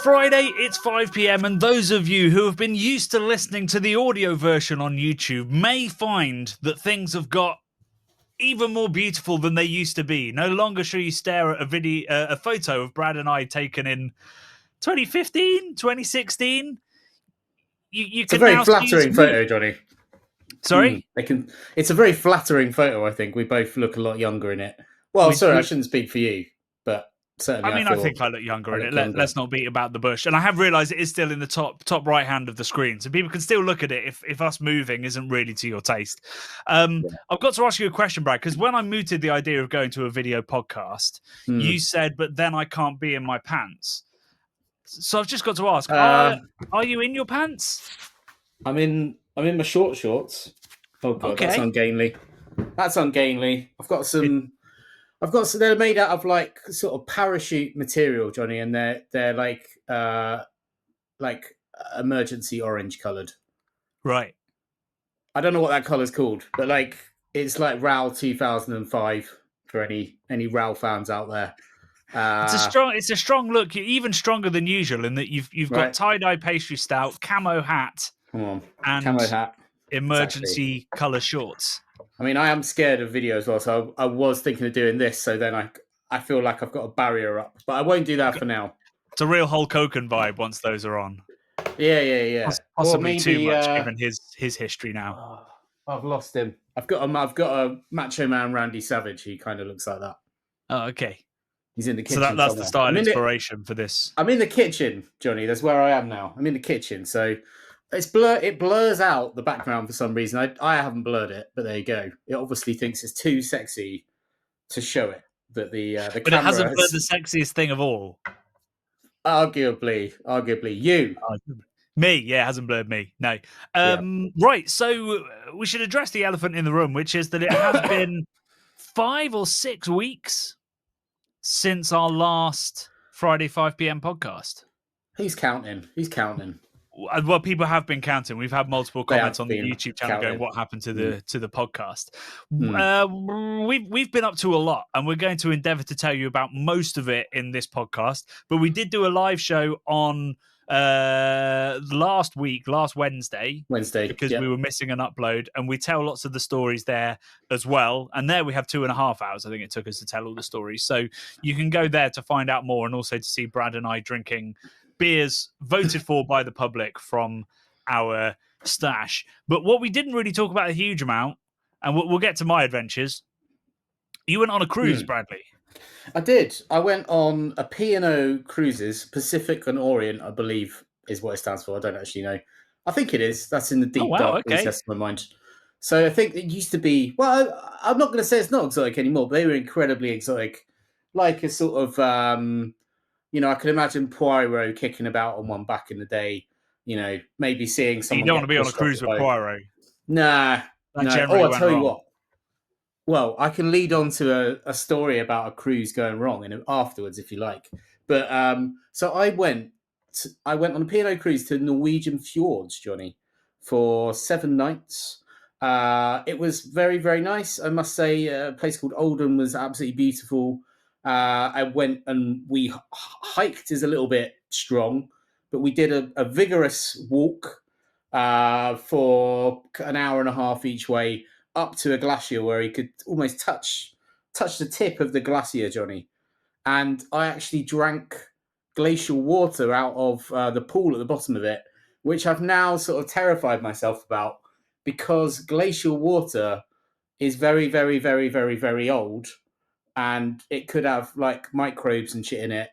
Friday, it's 5 p.m, and those of you who have been used to listening to the audio version on YouTube may find that things have got even more beautiful than they used to be. No longer shall you stare at a photo of Brad and I taken in 2015, 2016. It's a very flattering photo, Johnny. Sorry? It's a very flattering photo, I think. We both look a lot younger in it. Well, I shouldn't speak for you, but certainly I think I look younger in it. Let's not beat about the bush. And I have realised it is still in the top right hand of the screen, so people can still look at it if us moving isn't really to your taste. I've got to ask you a question, Brad, because when I mooted the idea of going to a video podcast, you said, but then I can't be in my pants. So I've just got to ask, are you in your pants? I'm in my shorts. Oh god, okay. That's ungainly. I've got some. They're made out of like sort of parachute material, Johnny, and they're like emergency orange coloured. Right. I don't know what that colour's called, but like it's like RAL 2005 for any RAL fans out there. It's a strong look. You're even stronger than usual in that you've got tie-dye pastry stout, camo hat, and camo hat, emergency colour shorts. I mean, I am scared of video as well, so I was thinking of doing this. So then I feel like I've got a barrier up, but I won't do that for now. It's a real Hulk Hogan vibe once those are on. Yeah. Possibly too much given his history now. I've lost him. I've got a Macho Man Randy Savage. He kind of looks like that. Oh, okay. He's in the kitchen. So that's the style inspiration for this. I'm in the kitchen, Johnny. That's where I am now. I'm in the kitchen, so it blurs out the background for some reason. I haven't blurred it, but there you go. It obviously thinks it's too sexy to show it. But it hasn't blurred the sexiest thing of all. Arguably, you. Me, yeah, it hasn't blurred me. No. Right, so we should address the elephant in the room, which is that it has been 5 or 6 weeks since our last Friday 5 p.m. podcast. He's counting. Well, people have been counting. We've had multiple comments on the YouTube channel going, "What happened to the podcast?" We've been up to a lot, and we're going to endeavour to tell you about most of it in this podcast. But we did do a live show on last Wednesday, because we were missing an upload, and we tell lots of the stories there as well. And there we have 2.5 hours. I think it took us to tell all the stories. So you can go there to find out more, and also to see Brad and I drinking beers voted for by the public from our stash. But what we didn't really talk about a huge amount, and we'll get to my adventures. You went on a cruise, Bradley. I did. I went on a P&O Cruises, Pacific and Orient, I believe is what it stands for. I don't actually know. I think it is. That's in the deep dark recess of my mind. So I think it used to be, well, I'm not going to say it's not exotic anymore, but they were incredibly exotic. Like a sort of, I can imagine Poirot kicking about on one back in the day, maybe seeing someone. You don't want to be on a cruise with Poirot. Nah. I'll tell you what. Well, I can lead on to a story about a cruise going wrong afterwards, if you like. But so I went on a P&O cruise to Norwegian fjords, Johnny, for 7 nights. It was very, very nice. I must say, a place called Oldham was absolutely beautiful. I went and we hiked is a little bit strong, but we did a vigorous walk for an hour and a half each way up to a glacier where he could almost touch the tip of the glacier, Johnny. And I actually drank glacial water out of the pool at the bottom of it, which I've now sort of terrified myself about, because glacial water is very, very, very, very, very old, and it could have like microbes and shit in it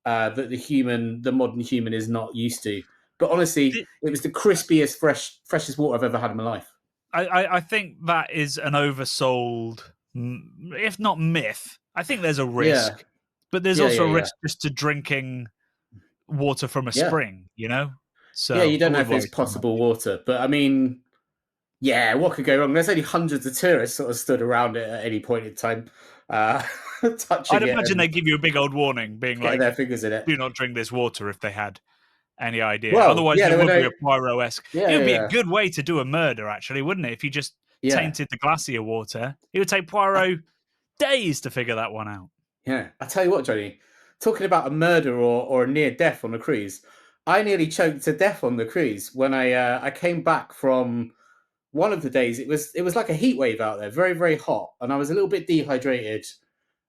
that the modern human is not used to. But honestly, it was the crispiest, freshest water I've ever had in my life. I think that is an oversold, if not myth. I think there's a risk, but there's also a risk just to drinking water from a spring, So you don't know if it's possible water, but I mean, what could go wrong? There's only hundreds of tourists sort of stood around it at any point in time, touching it. I'd imagine they give you a big old warning, being like, their fingers in it. Do not drink this water, if they had any idea. Well, otherwise, it would be a Poirot-esque. It would be a good way to do a murder, actually, wouldn't it? If you just tainted the glacier water, it would take Poirot days to figure that one out. Yeah, I tell you what, Johnny. talking about a murder or a near death on a cruise. I nearly choked to death on the cruise when I came back from one of the days. It was like a heat wave out there, very, very hot, and I was a little bit dehydrated,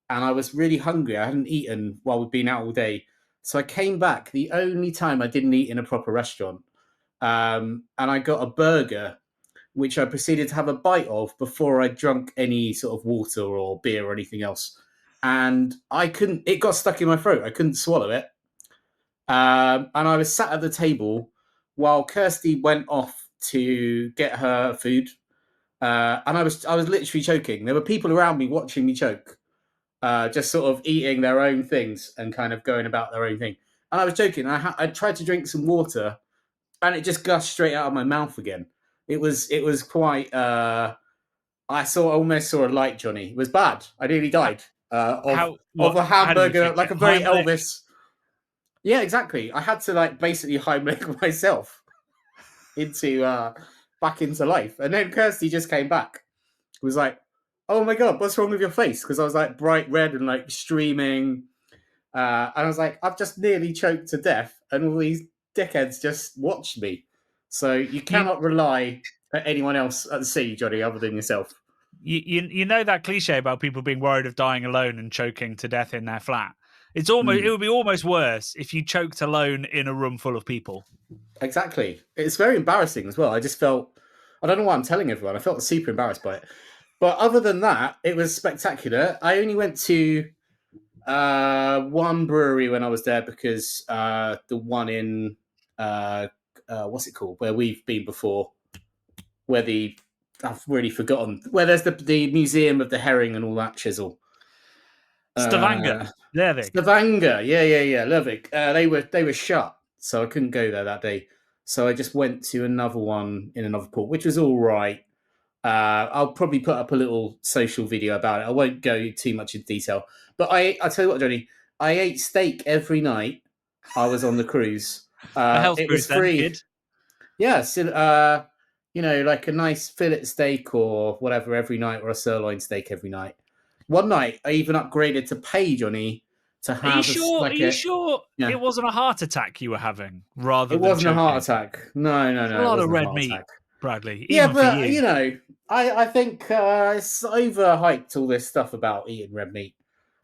and I was really hungry. I hadn't eaten while we'd been out all day, so I came back. The only time I didn't eat in a proper restaurant, and I got a burger, which I proceeded to have a bite of before I drunk any sort of water or beer or anything else. And I couldn't, it got stuck in my throat. I couldn't swallow it. And I was sat at the table while Kirsty went off to get her food. And I was literally choking. There were people around me watching me choke, just sort of eating their own things and kind of going about their own thing. And I was joking. I tried to drink some water, and it just gushed straight out of my mouth again. It was quite. I almost saw a light, Jonny. It was bad. I nearly died of a hamburger, like a very Heimlich? Elvis. Yeah, exactly. I had to like basically Heimlich myself into back into life, and then Kirsty just came back. It was like, "Oh my god, what's wrong with your face?" Because I was like bright red and like streaming, and I was like, "I've just nearly choked to death," and all these dickheads just watched me. So you cannot rely on anyone else at sea, Jonny, other than yourself. You know that cliche about people being worried of dying alone and choking to death in their flat. It's almost it would be almost worse if you choked alone in a room full of people. Exactly. It's very embarrassing as well. I just felt, I don't know why I'm telling everyone. I felt super embarrassed by it. But other than that, it was spectacular. I only went to one brewery when I was there because the one in what's it called, where we've been before, where I've really forgotten, where there's the museum of the herring and all that chisel. Stavanger, Lervik. Stavanger, yeah, Lervik. They were shut, so I couldn't go there that day. So I just went to another one in another port, which was all right. I'll probably put up a little social video about it. I won't go too much in detail. But I tell you what, Jonny, I ate steak every night I was on the cruise. It was free. Yeah, so, like a nice fillet steak or whatever every night, or a sirloin steak every night. One night, I even upgraded to pay, Jonny, to have. Are you sure yeah. It wasn't a heart attack you were having? It wasn't a heart attack. No. A lot of red meat, Bradley. Yeah, but I think it's overhyped, all this stuff about eating red meat.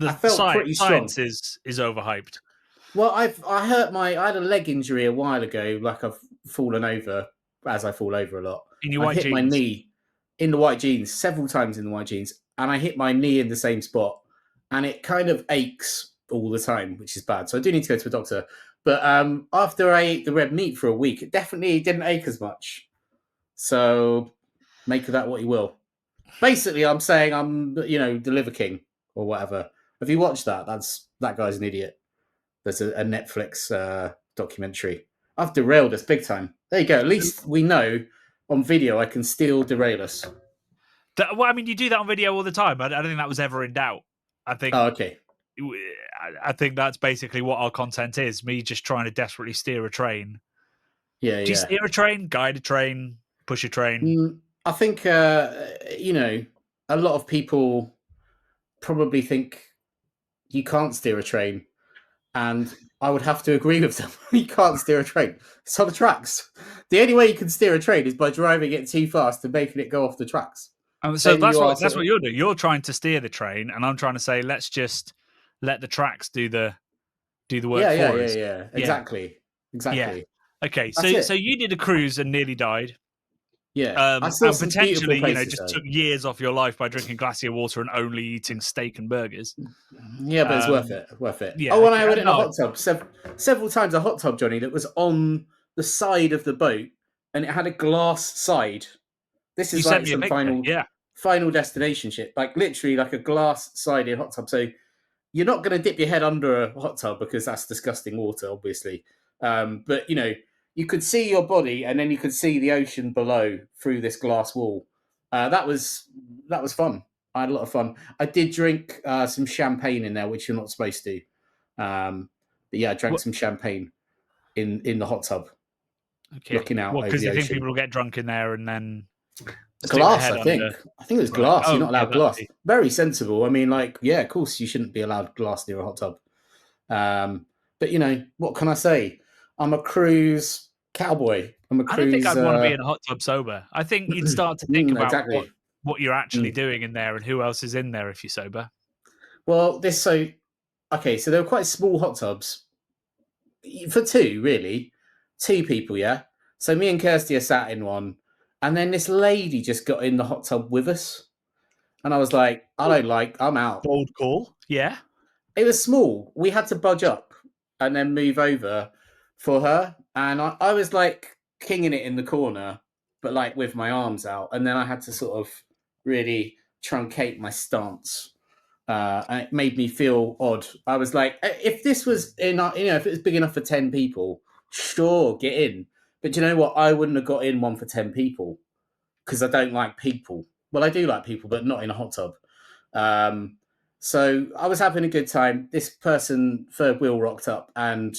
I felt pretty strong. Science is overhyped. Well, I had a leg injury a while ago. Like I've fallen over, as I fall over a lot. I hit my knee in the white jeans several times in the white jeans, and I hit my knee in the same spot, and it kind of aches all the time, which is bad. So I do need to go to a doctor. But after I ate the red meat for a week, it definitely didn't ache as much. So make of that what you will. Basically, I'm saying I'm, the Liver King or whatever. Have you watched that? That guy's an idiot. There's a Netflix documentary. I've derailed us big time. There you go. At least we know on video I can still derail us. You do that on video all the time. I don't think that was ever in doubt. I think. Oh, okay. I think that's basically what our content is. Me just trying to desperately steer a train. Yeah. Do you steer a train, guide a train, push a train? I think, a lot of people probably think you can't steer a train. And I would have to agree with them. You can't steer a train. It's on the tracks. The only way you can steer a train is by driving it too fast and making it go off the tracks. So that's what you're doing. You're trying to steer the train, and I'm trying to say, let's just let the tracks do the work for us. Yeah. Exactly. Yeah. Okay. So you did a cruise and nearly died. Yeah. And potentially, just took years off your life by drinking glacier water and only eating steak and burgers. Yeah, but it's worth it. Yeah, when I went in a hot tub several times, a hot tub, Jonny, that was on the side of the boat, and it had a glass side. This is like some final destination shit, like literally like a glass-sided hot tub. So you're not going to dip your head under a hot tub because that's disgusting water, obviously. But you could see your body, and then you could see the ocean below through this glass wall. That was fun. I had a lot of fun. I did drink some champagne in there, which you're not supposed to. But yeah, I drank some champagne in the hot tub. Okay. Looking out over the ocean. Because you think people will get drunk in there and then glass, I think. I think it was glass. You're not allowed glass. Very sensible. I mean, of course you shouldn't be allowed glass near a hot tub. But what can I say? I'm a cruise cowboy. I'm a cruise. I don't think I'd want to be in a hot tub sober. I think you'd start to think about exactly what you're actually doing in there and who else is in there if you're sober. Well, so they were quite small hot tubs for two people, yeah. So me and Kirsty are sat in one, and then this lady just got in the hot tub with us, and I was like, I'm out. Bold call, yeah. It was small. We had to budge up and then move over for her, and I was like kinging it in the corner, but like with my arms out, and then I had to sort of really truncate my stance. And it made me feel odd. I was like, if this was if it was big enough for 10 people, sure, get in. But you know what? I wouldn't have got in one for 10 people because I don't like people. Well, I do like people, but not in a hot tub. So I was having a good time. This person, third wheel, rocked up, and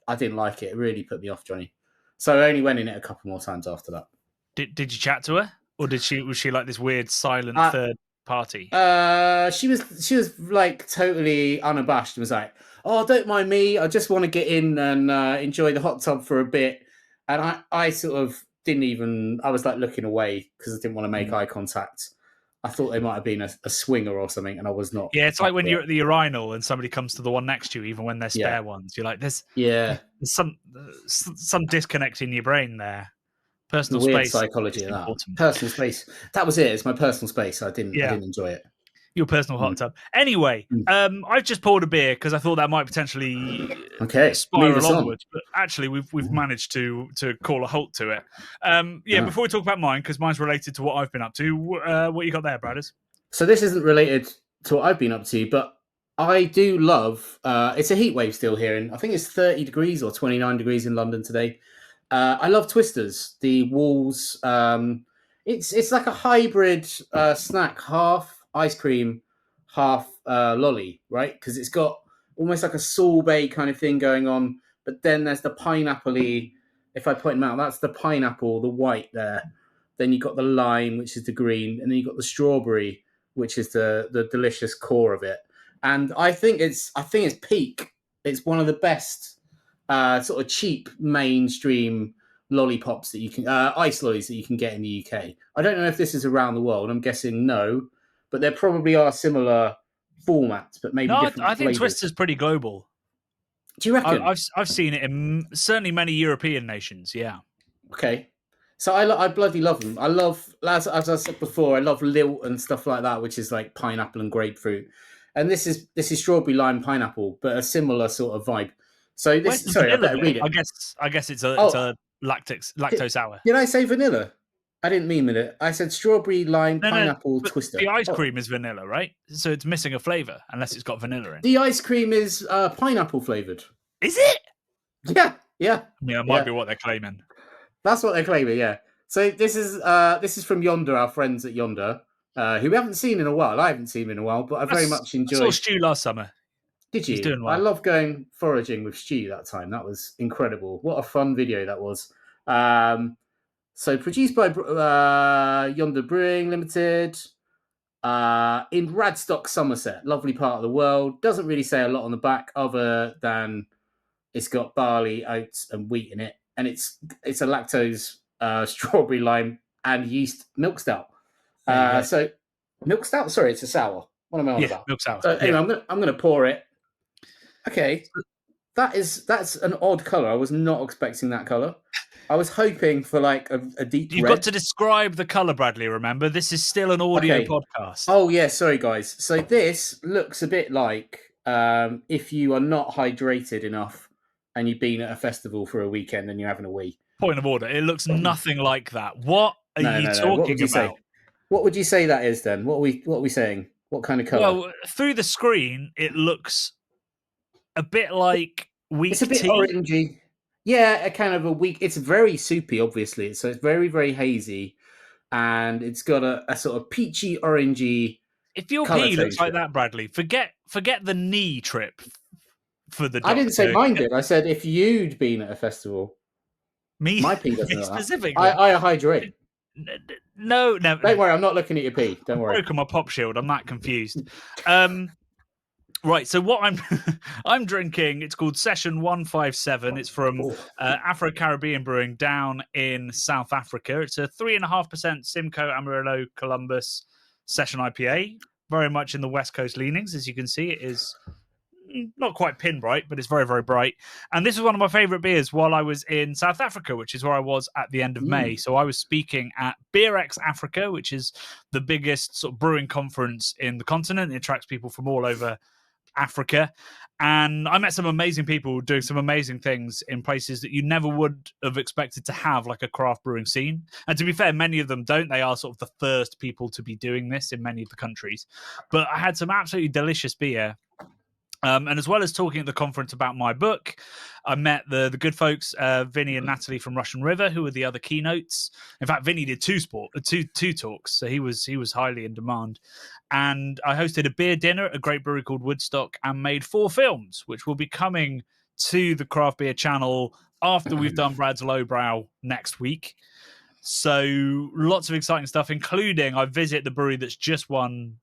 I didn't like it. It really put me off, Johnny. So I only went in it a couple more times after that. Did you chat to her, or was she like this weird silent third party? She was like totally unabashed and was like, "Oh, don't mind me. I just want to get in and enjoy the hot tub for a bit." And I sort of didn't even. I was like looking away because I didn't want to make eye contact. I thought they might have been a swinger or something, and I was not. Yeah, it's like when you're at the urinal and somebody comes to the one next to you, even when they're spare ones. You're like, there's some disconnect in your brain there. Personal weird space psychology of that. Personal space. That was it. It's my personal space. I didn't enjoy it. Your personal hot tub. Anyway, I've just poured a beer because I thought that might potentially spiral onwards. But actually, we've managed to call a halt to it. Before we talk about mine, because mine's related to what I've been up to. What you got there, Bradders? So this isn't related to what I've been up to, but I do love. It's a heat wave still here, and I think it's 30 degrees or 29 degrees in London today. I love Twisters. The walls. It's like a hybrid snack, half ice cream, half lolly, right? Because it's got almost like a sorbet kind of thing going on. But then there's the pineapple-y. If I point them out, that's the pineapple, the white there. Then you've got the lime, which is the green, and then you've got the strawberry, which is the delicious core of it. And I think it's peak. It's one of the best sort of cheap mainstream lollipops that you can ice lollies that you can get in the UK. I don't know if this is around the world. I'm guessing no, but there probably are similar formats, but maybe different I think flavors. Twister's pretty global. Do you reckon? I've seen it in certainly many European nations. Yeah. Okay. So I bloody love them. I love, as I said before, I love lilt and stuff like that, which is like pineapple and grapefruit. And this is strawberry lime pineapple, but a similar sort of vibe. So this, sorry, I better read it. I guess it's a lactose sour. Did I say vanilla? I didn't mean vanilla. I said strawberry lime pineapple twister. The ice cream is vanilla, right? So it's missing a flavor unless it's got vanilla in. The ice cream is pineapple flavored. Is it? Yeah. Yeah, it might be what they're claiming. That's what they're claiming. Yeah. So this is from Yonder, our friends at Yonder, who we haven't seen in a while. I haven't seen in a while, but I very much enjoyed. I saw Stu last summer. Did you? He's doing well. I love going foraging with Stu that time. That was incredible. What a fun video that was. So produced by Yonder Brewing Limited in Radstock, Somerset. Lovely part of the world. Doesn't really say a lot on the back other than it's got barley, oats, and wheat in it, and it's a lactose strawberry lime and yeast milk stout. So milk stout. Sorry, it's a sour. What am I on about? Milk sour. So anyway, I'm gonna pour it. Okay, that's an odd color. I was not expecting that color. I was hoping for like a deep You've red. got to describe the color, Bradley. Remember, this is still an audio podcast. Oh yeah, sorry guys. So this looks a bit like if you are not hydrated enough and you've been at a festival for a weekend and you're having a wee. Point of order. It looks nothing like that. What are you talking about? What would you say that is then? What are we saying? What kind of color? Well, through the screen, it looks a bit like weak tea. It's a bit orangey. Yeah, a kind of a weak. It's very soupy, obviously. So it's very, very hazy, and it's got a sort of peachy, orangey. If your pee looks like that, Bradley, forget the knee trip for the doctor. I didn't say mine did. I said if you'd been at a festival. My pee doesn't look specifically. I hydrate. No. Don't worry, I'm not looking at your pee. Don't worry. I broke my pop shield. I'm that confused. Right, so what I'm drinking, it's called Session 157. It's from Afro Caribbean Brewing down in South Africa. It's a 3.5% Simcoe Amarillo Columbus Session IPA, very much in the West Coast leanings. As you can see, it is not quite pin bright, but it's very, very bright. And this is one of my favorite beers while I was in South Africa, which is where I was at the end of May. So I was speaking at BeerX Africa, which is the biggest sort of brewing conference in the continent. It attracts people from all over Africa. And I met some amazing people doing some amazing things in places that you never would have expected to have, like a craft brewing scene. And to be fair, many of them don't. They are sort of the first people to be doing this in many of the countries. But I had some absolutely delicious beer. And as well as talking at the conference about my book, I met the good folks, Vinny and Natalie from Russian River, who were the other keynotes. In fact, Vinny did two talks, so he was highly in demand. And I hosted a beer dinner at a great brewery called Woodstock and made 4 films, which will be coming to the Craft Beer channel after we've done Brad's Lowbrow next week. So lots of exciting stuff, including I visit the brewery that's just won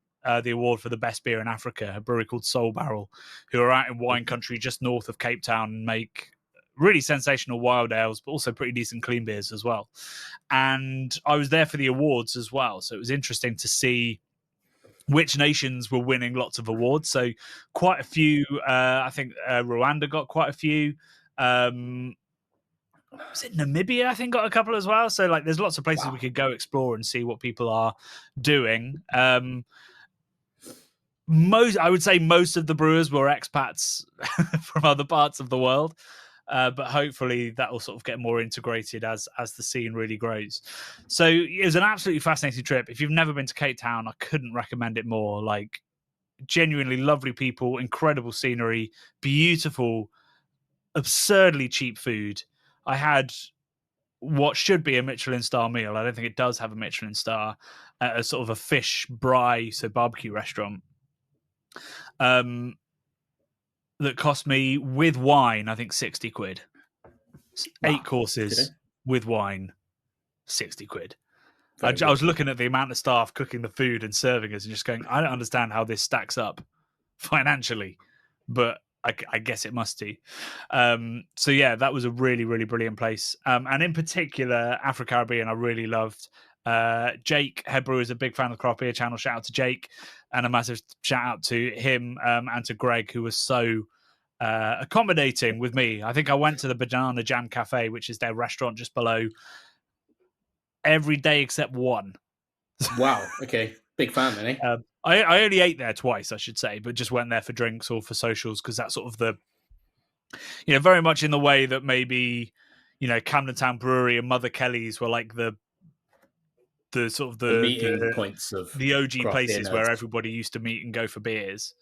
the award for the best beer in Africa, a brewery called Soul Barrel, who are out in wine country just north of Cape Town and make really sensational wild ales, but also pretty decent clean beers as well. And I was there for the awards as well. So it was interesting to see which nations were winning lots of awards. So quite a few, I think Rwanda got quite a few. Was it Namibia? I think got a couple as well. So like, there's lots of places we could go explore and see what people are doing. I would say most of the brewers were expats from other parts of the world, but hopefully that will sort of get more integrated as the scene really grows. So it was an absolutely fascinating trip. If you've never been to Cape Town, I couldn't recommend it more. Like, genuinely lovely people, incredible scenery, beautiful, absurdly cheap food. I had what should be a Michelin star meal. I don't think it does have a Michelin star, at a sort of a fish braai, so barbecue restaurant. That cost me with wine, I think 60 quid. 8 courses with wine, 60 quid. I was looking at the amount of staff cooking the food and serving us and just going, I don't understand how this stacks up financially, but I guess it must do. So yeah, that was a really, really brilliant place. And in particular, Afro Caribbean, I really loved. Jake, head brewer, is a big fan of the Craft Beer channel. Shout out to Jake, and a massive shout out to him and to Greg, who was so accommodating with me. I think I went to the Banana Jam Cafe, which is their restaurant just below, every day except one. Wow. Okay. Big fan, then, eh? I only ate there twice, I should say, but just went there for drinks or for socials, because that's sort of the, very much in the way that maybe, Camden Town Brewery and Mother Kelly's were like the sort of the meeting points of the OG places where everybody used to meet and go for beers.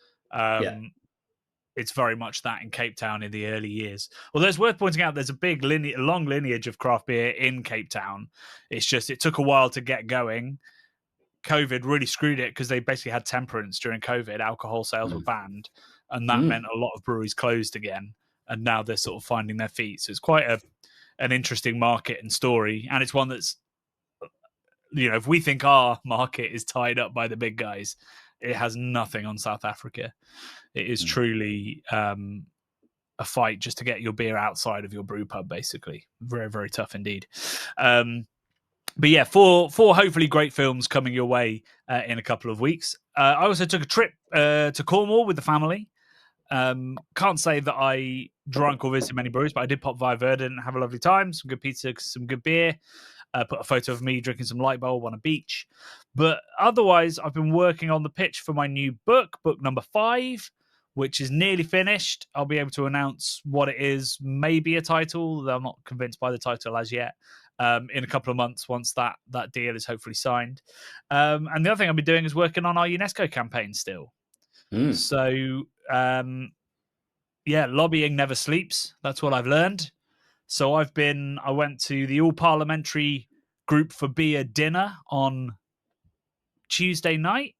It's very much that in Cape Town in the early years. Although it's worth pointing out, there's a big long lineage of craft beer in Cape Town. It's just, it took a while to get going. COVID really screwed it, because they basically had temperance during COVID. Alcohol sales were banned, and that meant a lot of breweries closed again. And now they're sort of finding their feet. So it's quite an interesting market and story. And it's one that's, if we think our market is tied up by the big guys, it has nothing on South Africa. It is truly a fight just to get your beer outside of your brew pub, basically. Very, very tough indeed. But yeah, four hopefully great films coming your way in a couple of weeks. I also took a trip to Cornwall with the family. Can't say that I drank or visited many breweries, but I did pop via Verdant and have a lovely time. Some good pizza, some good beer. Put a photo of me drinking some light bulb on a beach. But otherwise, I've been working on the pitch for my new book number 5, which is nearly finished. I'll be able to announce what it is, maybe a title. I'm not convinced by the title as yet. In a couple of months, once that deal is hopefully signed. And the other thing I'll be doing is working on our UNESCO campaign still. So, lobbying never sleeps. That's what I've learned. So I went to the All Parliamentary Group for Beer dinner on Tuesday night,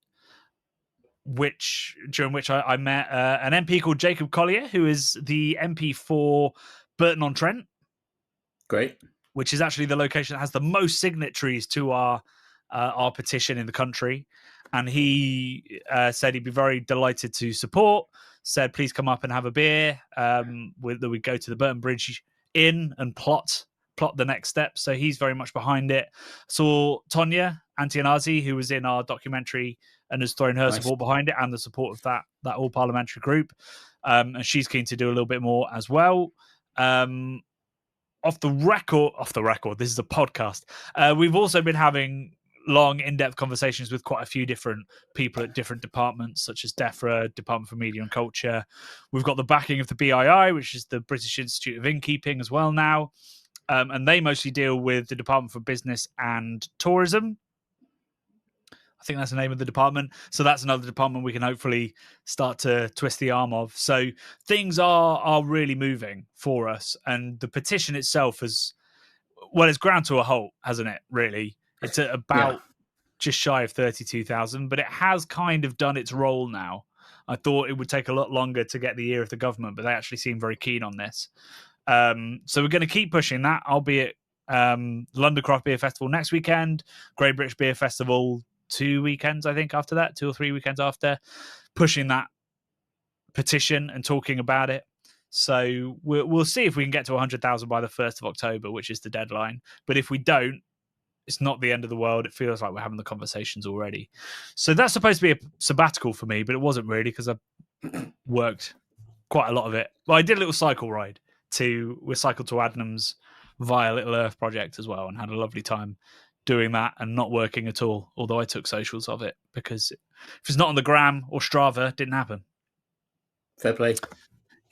during which I met an MP called Jacob Collier, who is the MP for Burton-on-Trent. Great. Which is actually the location that has the most signatories to our petition in the country. and he said he'd be very delighted to support. Said, please come up and have a beer. That we go to the Burton Bridge Inn and plot the next step. So he's very much behind it. Saw Tonya Antianazi, who was in our documentary, and has thrown her support behind it and the support of that all parliamentary group. And she's keen to do a little bit more as well. Off the record, this is a podcast. We've also been having long, in-depth conversations with quite a few different people at different departments, such as DEFRA, Department for Media and Culture. We've got the backing of the BII, which is the British Institute of Innkeeping as well now. And they mostly deal with the Department for Business and Tourism. I think that's the name of the department. So that's another department we can hopefully start to twist the arm of. So things are really moving for us. And the petition itself it's ground to a halt, hasn't it, really? It's at about just shy of 32,000, but it has kind of done its role now. I thought it would take a lot longer to get the ear of the government, but they actually seem very keen on this. So we're going to keep pushing that, albeit London Craft Beer Festival next weekend, Great British Beer Festival 2 weekends, I think, after that, 2 or 3 weekends after, pushing that petition and talking about it. So we'll see if we can get to 100,000 by the 1st of October, which is the deadline. But if we don't, it's not the end of the world. It feels like we're having the conversations already. So that's supposed to be a sabbatical for me, but it wasn't really because I worked quite a lot of it. Well, I did a little cycle ride. We cycled to Adnams via Little Earth Project as well and had a lovely time doing that and not working at all, although I took socials of it because if it's not on the gram or Strava, it didn't happen. Fair play.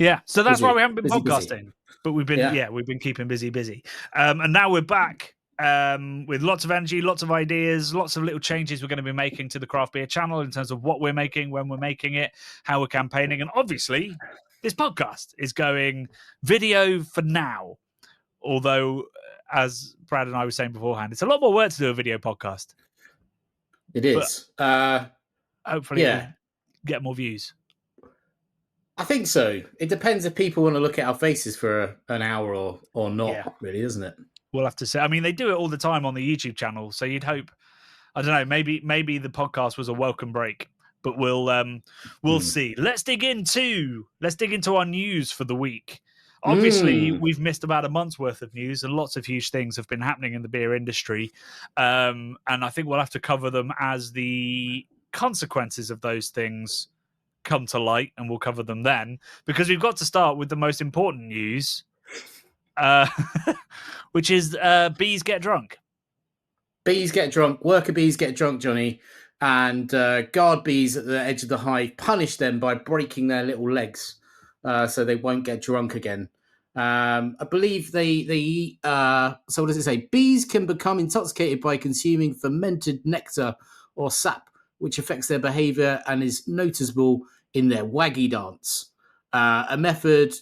Yeah, so that's why we haven't been podcasting, but we've been keeping busy. And now we're back with lots of energy, lots of ideas, lots of little changes we're going to be making to the craft beer channel in terms of what we're making, when we're making it, how we're campaigning. And obviously, this podcast is going video for now, although, as Brad and I were saying beforehand, it's a lot more work to do a video podcast. It is. Hopefully, we'll get more views. I think so. It depends if people want to look at our faces for an hour or not, really, doesn't it? We'll have to say. I mean, they do it all the time on the YouTube channel, so you'd hope. I don't know. Maybe the podcast was a welcome break, but we'll see. Let's dig into our news for the week. Obviously, we've missed about a month's worth of news, and lots of huge things have been happening in the beer industry. And I think we'll have to cover them as the consequences of those things come to light, and we'll cover them then, because we've got to start with the most important news, which is bees get drunk. Bees get drunk. Worker bees get drunk, Johnny. And guard bees at the edge of the hive punish them by breaking their little legs. So they won't get drunk again. I believe they eat. So what does it say? Bees can become intoxicated by consuming fermented nectar or sap, which affects their behavior and is noticeable in their waggy dance, a method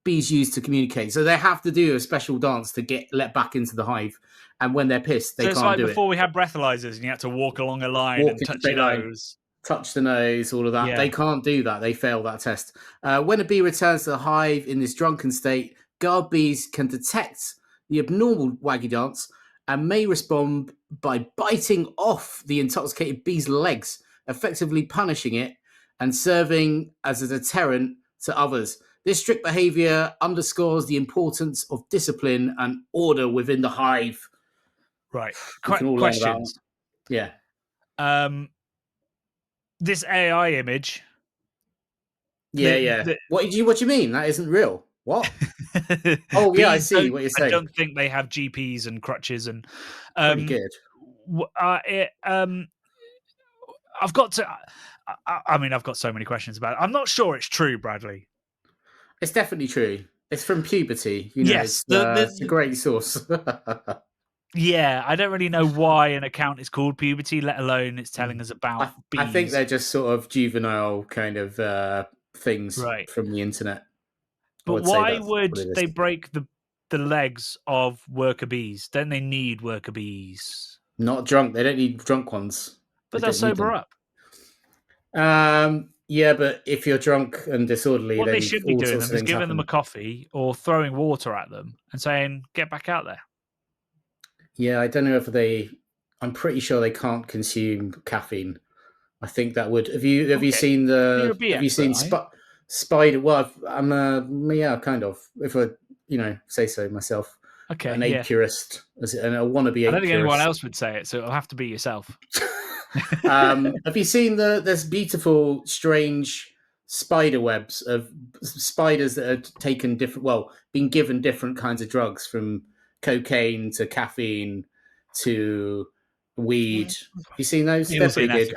bees use to communicate. So they have to do a special dance to get let back into the hive. And when they're pissed, they can't do it. So it's like before we had breathalyzers and you had to walk along a line and touch your nose. Touch the nose, all of that. Yeah. They can't do that. They fail that test. When a bee returns to the hive in this drunken state, guard bees can detect the abnormal waggy dance and may respond by biting off the intoxicated bee's legs, effectively punishing it and serving as a deterrent to others. This strict behavior underscores the importance of discipline and order within the hive. Right. Questions. Yeah. This AI image. Yeah. What do you mean? That isn't real. What? Oh, yeah, I see what you're saying. I don't think they have GPs and crutches and. Pretty good. I've got to. I've got so many questions about it. I'm not sure it's true, Bradley. It's definitely true. It's from Puberty. Yes, it's a great source. Yeah, I don't really know why an account is called Puberty, let alone it's telling us about bees. I think they're just sort of juvenile kind of things from the internet. But why would they break the legs of worker bees? Don't they need worker bees? Not drunk. They don't need drunk ones. But they'll sober up. Yeah, but if you're drunk and disorderly, what then they should be doing is giving them a coffee or throwing water at them and saying, "Get back out there." Yeah, I don't know if I'm pretty sure they can't consume caffeine. I think that would. Have you seen You're a beer expert, Spider? Well, I'm kind of. If I say so myself. Okay, an ape purist, and I want to be. I don't think anyone else would say it, so it'll have to be yourself. Have you seen there's beautiful, strange spider webs of spiders that have taken been given different kinds of drugs, from cocaine to caffeine to weed. Have you seen those? They're pretty good.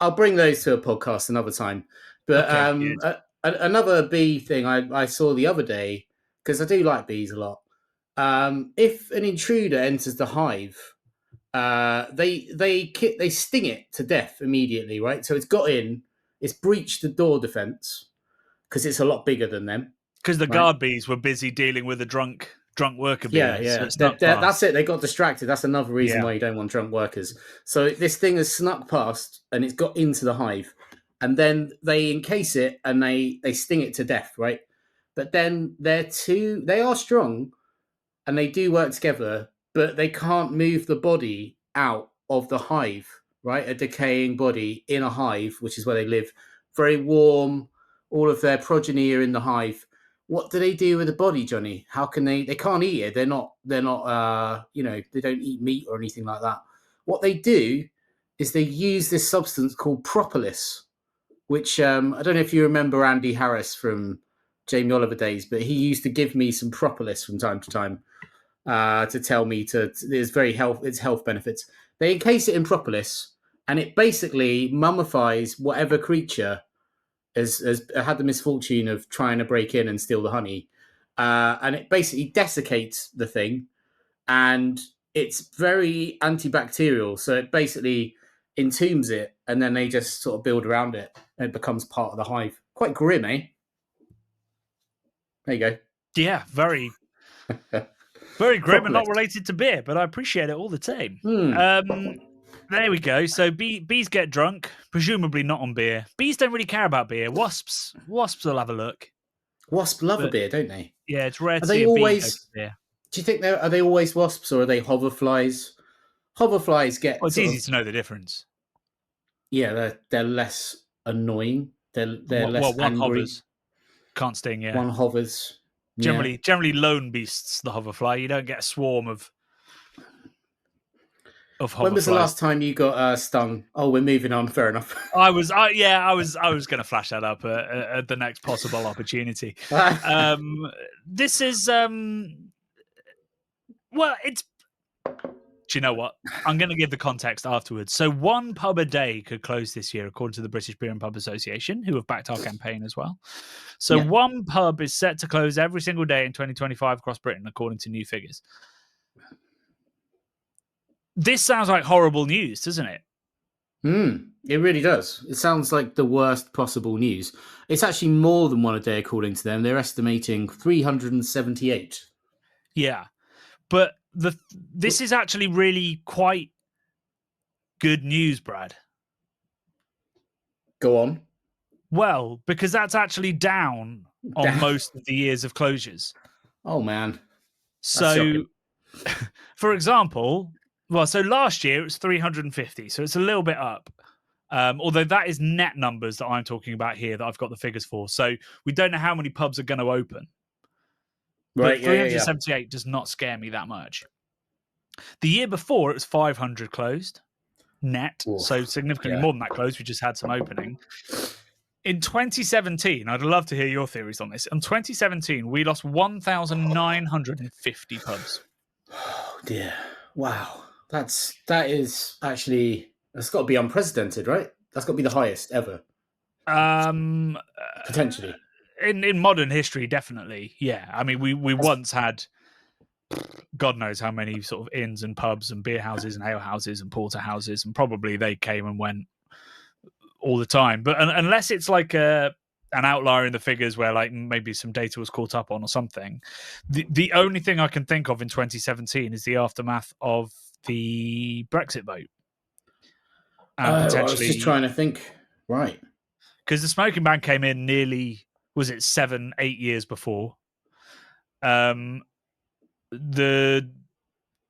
I'll bring those to a podcast another time. But another bee thing I saw the other day, because I do like bees a lot. If an intruder enters the hive, they sting it to death immediately, right? So it's got in, it's breached the door defense because it's a lot bigger than them. Because the guard bees were busy dealing with a drunk worker bee. Yeah. So that's it. They got distracted. That's another reason why you don't want drunk workers. So this thing has snuck past and it's got into the hive, and then they encase it and they sting it to death, right? But then they are strong and they do work together, but they can't move the body out of the hive, right? A decaying body in a hive, which is where they live, very warm. All of their progeny are in the hive. What do they do with the body, Jonny? How can they can't eat it. They're not, they don't eat meat or anything like that. What they do is they use this substance called propolis, which I don't know if you remember Andy Harris from Jamie Oliver days, but he used to give me some propolis from time to time to tell me its health benefits. They encase it in propolis, and it basically mummifies whatever creature has had the misfortune of trying to break in and steal the honey, and it basically desiccates the thing, and it's very antibacterial. So it basically entombs it, and then they just sort of build around it, and it becomes part of the hive. Quite grim, eh? There you go. Yeah, very, very grim and not related to beer, but I appreciate it all the same. There we go. So bees get drunk, presumably not on beer. Bees don't really care about beer. Wasps will have a look. Wasps love a beer, don't they? Yeah, it's rare to see a bee go for beer. Do you think are they always wasps or are they hoverflies? Hoverflies get. Well, it's easy to know the difference. Yeah, they're less annoying. They're less one angry. Hovers. Can't sting. Yeah, one hovers. Generally lone beasts. The hoverfly. You don't get a swarm of hoverflies. When was the last time you got stung? Oh, we're moving on. Fair enough. I was going to flash that up at the next possible opportunity. This is well, it's. Do you know what? I'm going to give the context afterwards. So one pub a day could close this year, according to the British Beer and Pub Association, who have backed our campaign as well. So one pub is set to close every single day in 2025 across Britain, according to new figures. This sounds like horrible news, doesn't it? It really does. It sounds like the worst possible news. It's actually more than one a day, according to them. They're estimating 378. Yeah. But this is actually really quite good news, Brad. Go on. Well, because that's actually down on most of the years of closures. Oh, man. So, for example, so last year it was 350. So it's a little bit up. Although that is net numbers that I'm talking about here that I've got the figures for. So we don't know how many pubs are going to open. Right, but 378 does not scare me that much. The year before, it was 500 closed net, so significantly more than that closed. We just had some opening. In 2017, I'd love to hear your theories on this. In 2017, we lost 1,950 pubs. Oh, dear. Wow. That's got to be unprecedented, right? That's got to be the highest ever. Potentially. In modern history, definitely, yeah. I mean, we once had God knows how many sort of inns and pubs and beer houses and ale houses and porter houses, and probably they came and went all the time. But unless it's like an outlier in the figures where like maybe some data was caught up on or something, the only thing I can think of in 2017 is the aftermath of the Brexit vote. I was just trying to think, right? Because the smoking ban came in nearly, was it 7-8 years before? The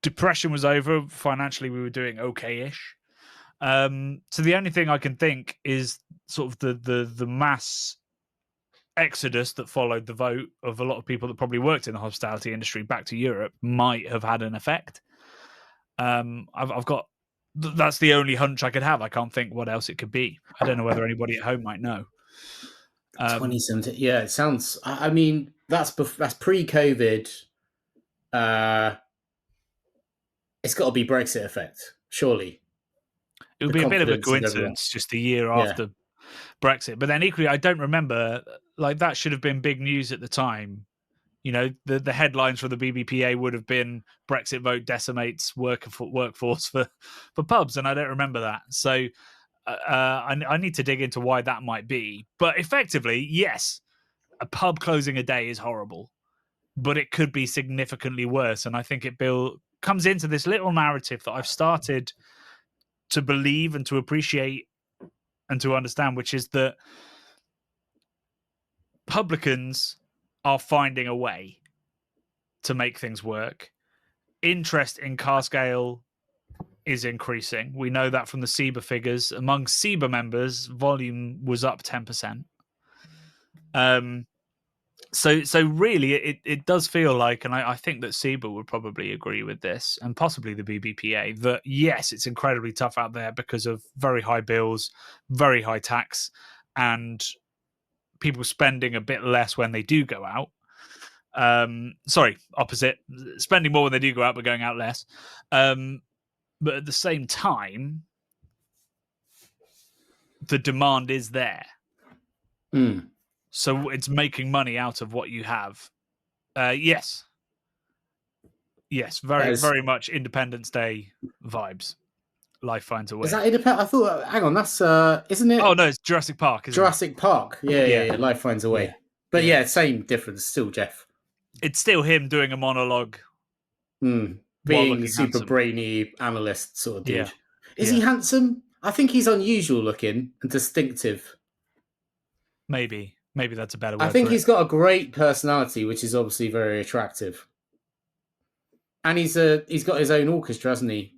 depression was over. Financially, we were doing okay-ish. So the only thing I can think is sort of the mass exodus that followed the vote of a lot of people that probably worked in the hospitality industry back to Europe might have had an effect. I've got that's the only hunch I could have. I can't think what else it could be. I don't know whether anybody at home might know. 2017, yeah, it sounds. I mean, that's pre-COVID. It's got to be Brexit effect, surely. It would be a bit of a coincidence, just a year after Brexit. But then equally, I don't remember, like, that should have been big news at the time. You know, the headlines for the BBPA would have been Brexit vote decimates workforce for pubs, and I don't remember that. So I need to dig into why that might be. But effectively, yes, a pub closing a day is horrible, but it could be significantly worse. And I think it comes into this little narrative that I've started to believe and to appreciate and to understand, which is that publicans are finding a way to make things work. Interest in cask ale is increasing. We know that from the SEBA figures. Among SEBA members, volume was up 10%. So really, it does feel like, and I think that SEBA would probably agree with this, and possibly the BBPA, that yes, it's incredibly tough out there because of very high bills, very high tax, and people spending a bit less when they do go out. Sorry, opposite. Spending more when they do go out, but going out less. But at the same time, the demand is there. So it's making money out of what you have. Yes, very much Independence Day vibes. Life finds a way. Is that Independence? I thought. Hang on, that's isn't it? Oh no, it's Jurassic Park. Jurassic Park. Yeah. Life finds a way. Yeah. But yeah, same difference. Still, Jeff. It's still him doing a monologue. Being super brainy analyst sort of dude. Yeah. Is he handsome? I think he's unusual looking and distinctive. Maybe that's a better word. I think he's got a great personality, which is obviously very attractive. And he's got his own orchestra, hasn't he?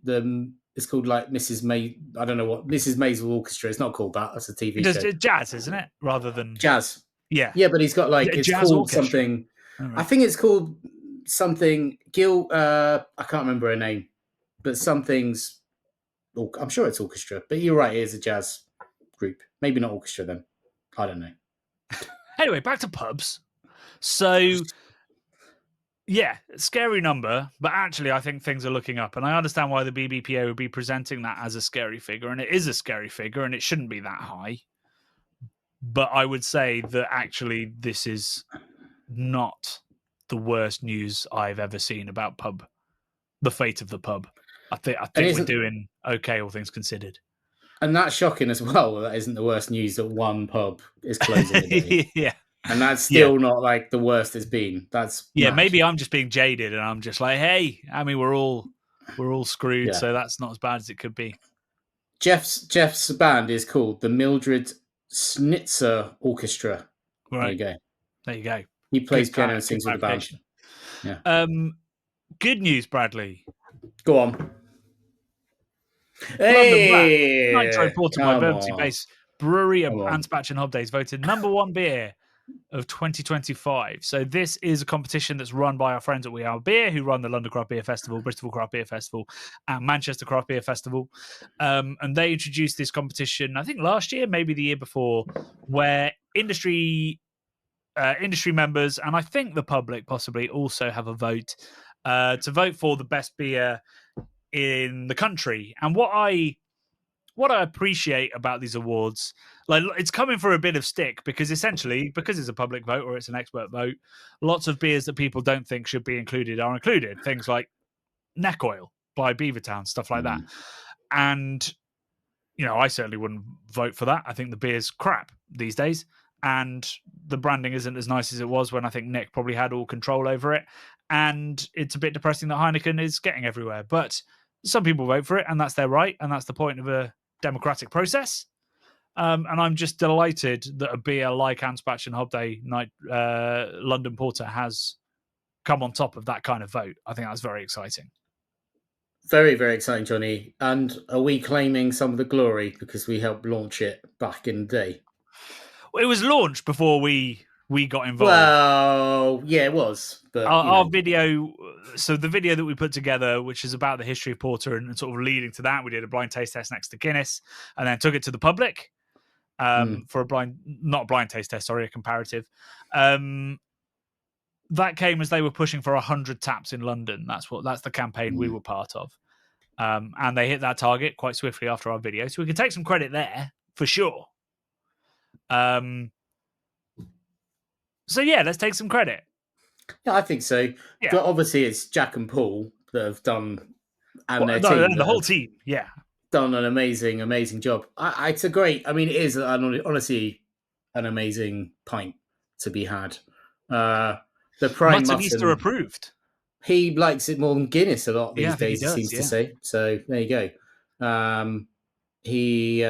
It's called like Mrs. May. I don't know what Mrs. Maisel Orchestra. It's not called that. That's a TV show. It's jazz, isn't it? Rather than jazz. Yeah. Yeah, but he's got like it's jazz called orchestra. Something. Right. I think it's called something. Gil. I can't remember her name, but something's. I'm sure it's orchestra. But you're right. It is a jazz group. Maybe not orchestra then. I don't know. Anyway, back to pubs. So, yeah, scary number, but actually I think things are looking up. And I understand why the BBPA would be presenting that as a scary figure. And it is a scary figure, and it shouldn't be that high. But I would say that actually this is not the worst news I've ever seen about the fate of the pub. I think we're doing okay, all things considered. And that's shocking as well. That isn't the worst news that one pub is closing a day. Yeah. And that's still not like the worst it's been. That's mad. Maybe I'm just being jaded and I'm just like, hey, I mean, we're all screwed, so that's not as bad as it could be. Jeff's band is called the Mildred Snitzer Orchestra. Right. There you go. He He plays piano and sings with the band. Yeah. Good news, Bradley. Go on. Hey, Nitro Porter by Bermondsey-based Brewery and Anspach and Hobdays voted number one beer of 2025. So this is a competition that's run by our friends at We Are Beer, who run the London Craft Beer Festival, Bristol Craft Beer Festival, and Manchester Craft Beer Festival. And they introduced this competition, I think last year, maybe the year before, where industry members, and I think the public possibly, also have a vote to vote for the best beer in the country. And what I appreciate about these awards, like, it's coming for a bit of stick because essentially, because it's a public vote or it's an expert vote, lots of beers that people don't think should be included are included. Things like Neck Oil by Beavertown, stuff like that. And, I certainly wouldn't vote for that. I think the beer's crap these days. And the branding isn't as nice as it was when I think Nick probably had all control over it. And it's a bit depressing that Heineken is getting everywhere. But some people vote for it, and that's their right, and that's the point of a democratic process. And I'm just delighted that a beer like Anspach and Hobday London Porter has come on top of that kind of vote. I think that's very exciting. Very, very exciting, Jonny. And are we claiming some of the glory because we helped launch it back in the day? Well, it was launched before we got involved. Well, yeah, it was. But our video, so the video that we put together, which is about the history of porter and sort of leading to that, we did a blind taste test next to Guinness, and then took it to the public for not a blind taste test, sorry, a comparative. That came as they were pushing for 100 taps in London. That's the campaign we were part of. And they hit that target quite swiftly after our video. So we can take some credit there for sure. So yeah, let's take some credit. Yeah, I think so. Yeah. But obviously it's Jack and Paul that have done, and their team. The whole team, yeah. Done an amazing, amazing job. It's a great, it is honestly an amazing pint to be had. The prime mutton Easter approved. He likes it more than Guinness a lot these days. He seems to say. So there you go. He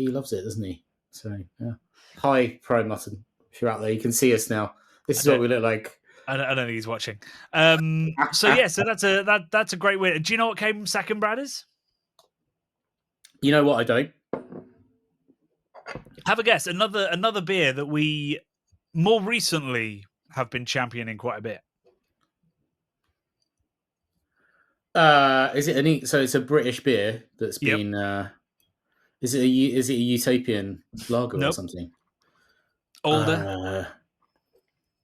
loves it, doesn't he? So yeah. Hi, prime mutton. If you're out there, you can see us now. This is what we look like. I don't think he's watching. So that's a great win. Do you know what came second, Bradders? You know what? I don't. Have a guess. Another beer that we more recently have been championing quite a bit. Is it so it's a British beer that's been is it a utopian lager or something? Older.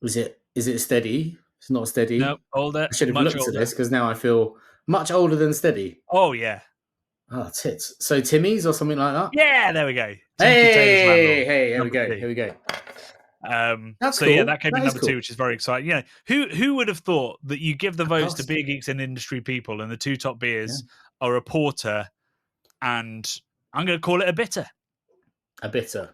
Is it steady? It's not steady. No, older. I should have looked at this because now I feel much older than steady. Oh yeah. Oh, tits. So Timmy's or something like that? Yeah, there we go. Hey, here we go. That's so cool. Yeah, that came in number 2, which is very exciting. Yeah, who would have thought that you give the votes to beer geeks and industry people, and the 2 top beers are a porter and I'm going to call it a bitter. A bitter,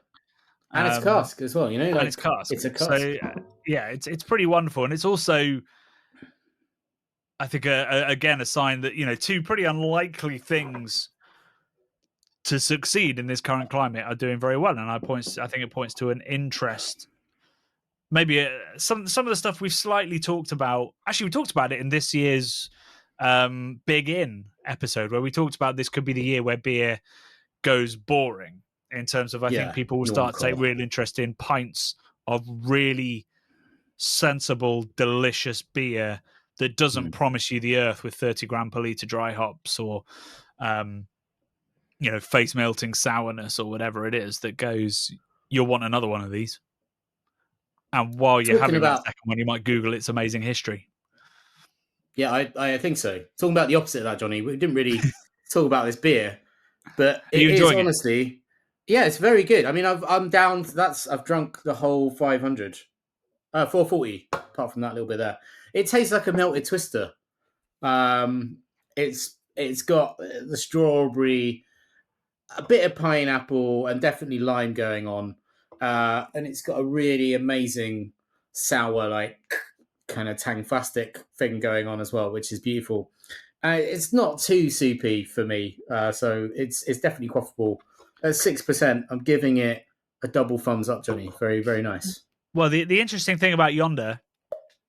and it's cask as well. You know, and it's cask. It's a cask. So it's pretty wonderful, and it's also, I think, again, a sign that 2 pretty unlikely things to succeed in this current climate are doing very well, and I think it points to an interest. Maybe some of the stuff we've slightly talked about. Actually, we talked about it in this year's Big In episode, where we talked about this could be the year where beer goes boring. In terms of, I think people will start to take real interest in pints of really sensible, delicious beer that doesn't promise you the earth with 30 gram per litre dry hops or, face melting sourness or whatever it is that goes, you'll want another one of these. And while you're having that second one, you might Google its amazing history. Yeah, I think so. Talking about the opposite of that, Jonny, we didn't really talk about this beer, but it is honestly, it's very good. I mean, I'm down. I've drunk the whole 500, 440. Apart from that little bit there, it tastes like a melted Twister. It's got the strawberry, a bit of pineapple, and definitely lime going on. And it's got a really amazing sour, like kind of tangfastic thing going on as well, which is beautiful. It's not too soupy for me, so it's definitely quaffable. At 6%, I'm giving it a double thumbs up, Jonny. Very, very nice. Well, the interesting thing about Yonder,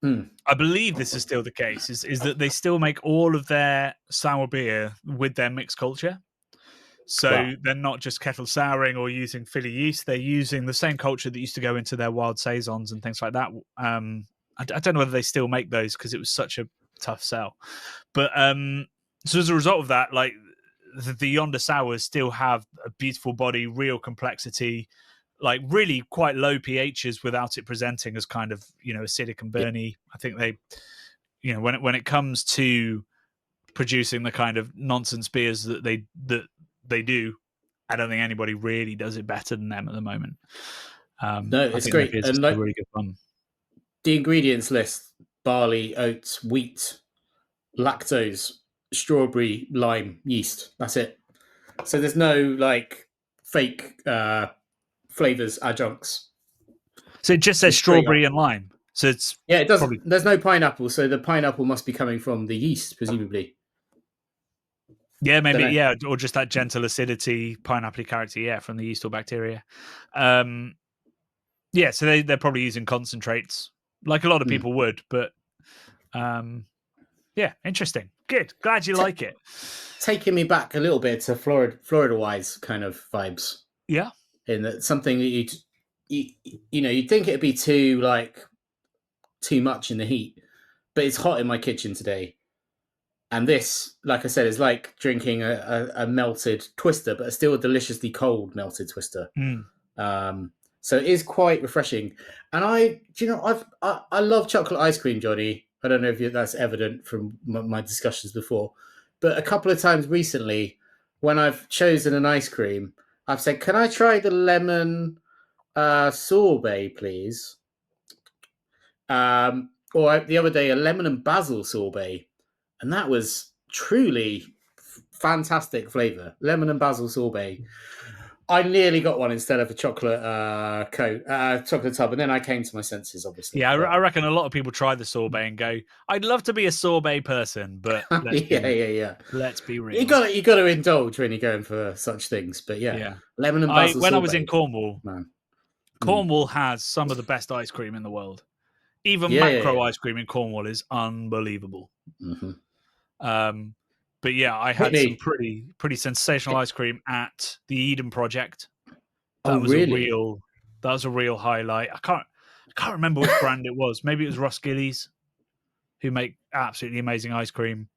I believe this is still the case, is that they still make all of their sour beer with their mixed culture. So they're not just kettle souring or using Philly yeast. They're using the same culture that used to go into their wild saisons and things like that. I don't know whether they still make those because it was such a tough sell. But so as a result of that, like the Yonder sours still have a beautiful body, real complexity, like really quite low pHs without it presenting as kind of acidic and burny. I think they, when it comes to producing the kind of nonsense beers that they do, I don't think anybody really does it better than them at the moment. No, it's great. And like, really good fun. The ingredients list: barley, oats, wheat, lactose, strawberry, lime, yeast. That's it. So there's no like fake flavors, adjuncts. So it just says strawberry and lime. So it's it doesn't. There's no pineapple, so the pineapple must be coming from the yeast, presumably. Yeah, maybe, or just that gentle acidity, pineapple character, from the yeast or bacteria. So they're probably using concentrates, like a lot of people would, but interesting. Good. Glad you like it. Taking me back a little bit to Florida-wise kind of vibes. Yeah. In that something that you'd think it'd be too much in the heat, but it's hot in my kitchen today. And this, like I said, is like drinking a melted Twister, but still a deliciously cold melted Twister. So it is quite refreshing. And I love chocolate ice cream, Jonny. I don't know if that's evident from my discussions before, but a couple of times recently, when I've chosen an ice cream, I've said, "Can I try the lemon sorbet, please?" Or the other day, a lemon and basil sorbet. And that was truly fantastic flavour. Lemon and basil sorbet. I nearly got one instead of a chocolate chocolate tub, and then I came to my senses, obviously. Yeah, I reckon a lot of people try the sorbet and go, "I'd love to be a sorbet person," but yeah. Let's be real. You got to indulge when you're going for such things. But yeah. Lemon and basil when sorbet. I was in Cornwall, Cornwall has some of the best ice cream in the world. Even macro ice cream in Cornwall is unbelievable. Mm-hmm. But yeah, I had some pretty sensational ice cream at the Eden Project. That was a real highlight. I can't remember which brand it was. Maybe it was Ross Gillies, who make absolutely amazing ice cream.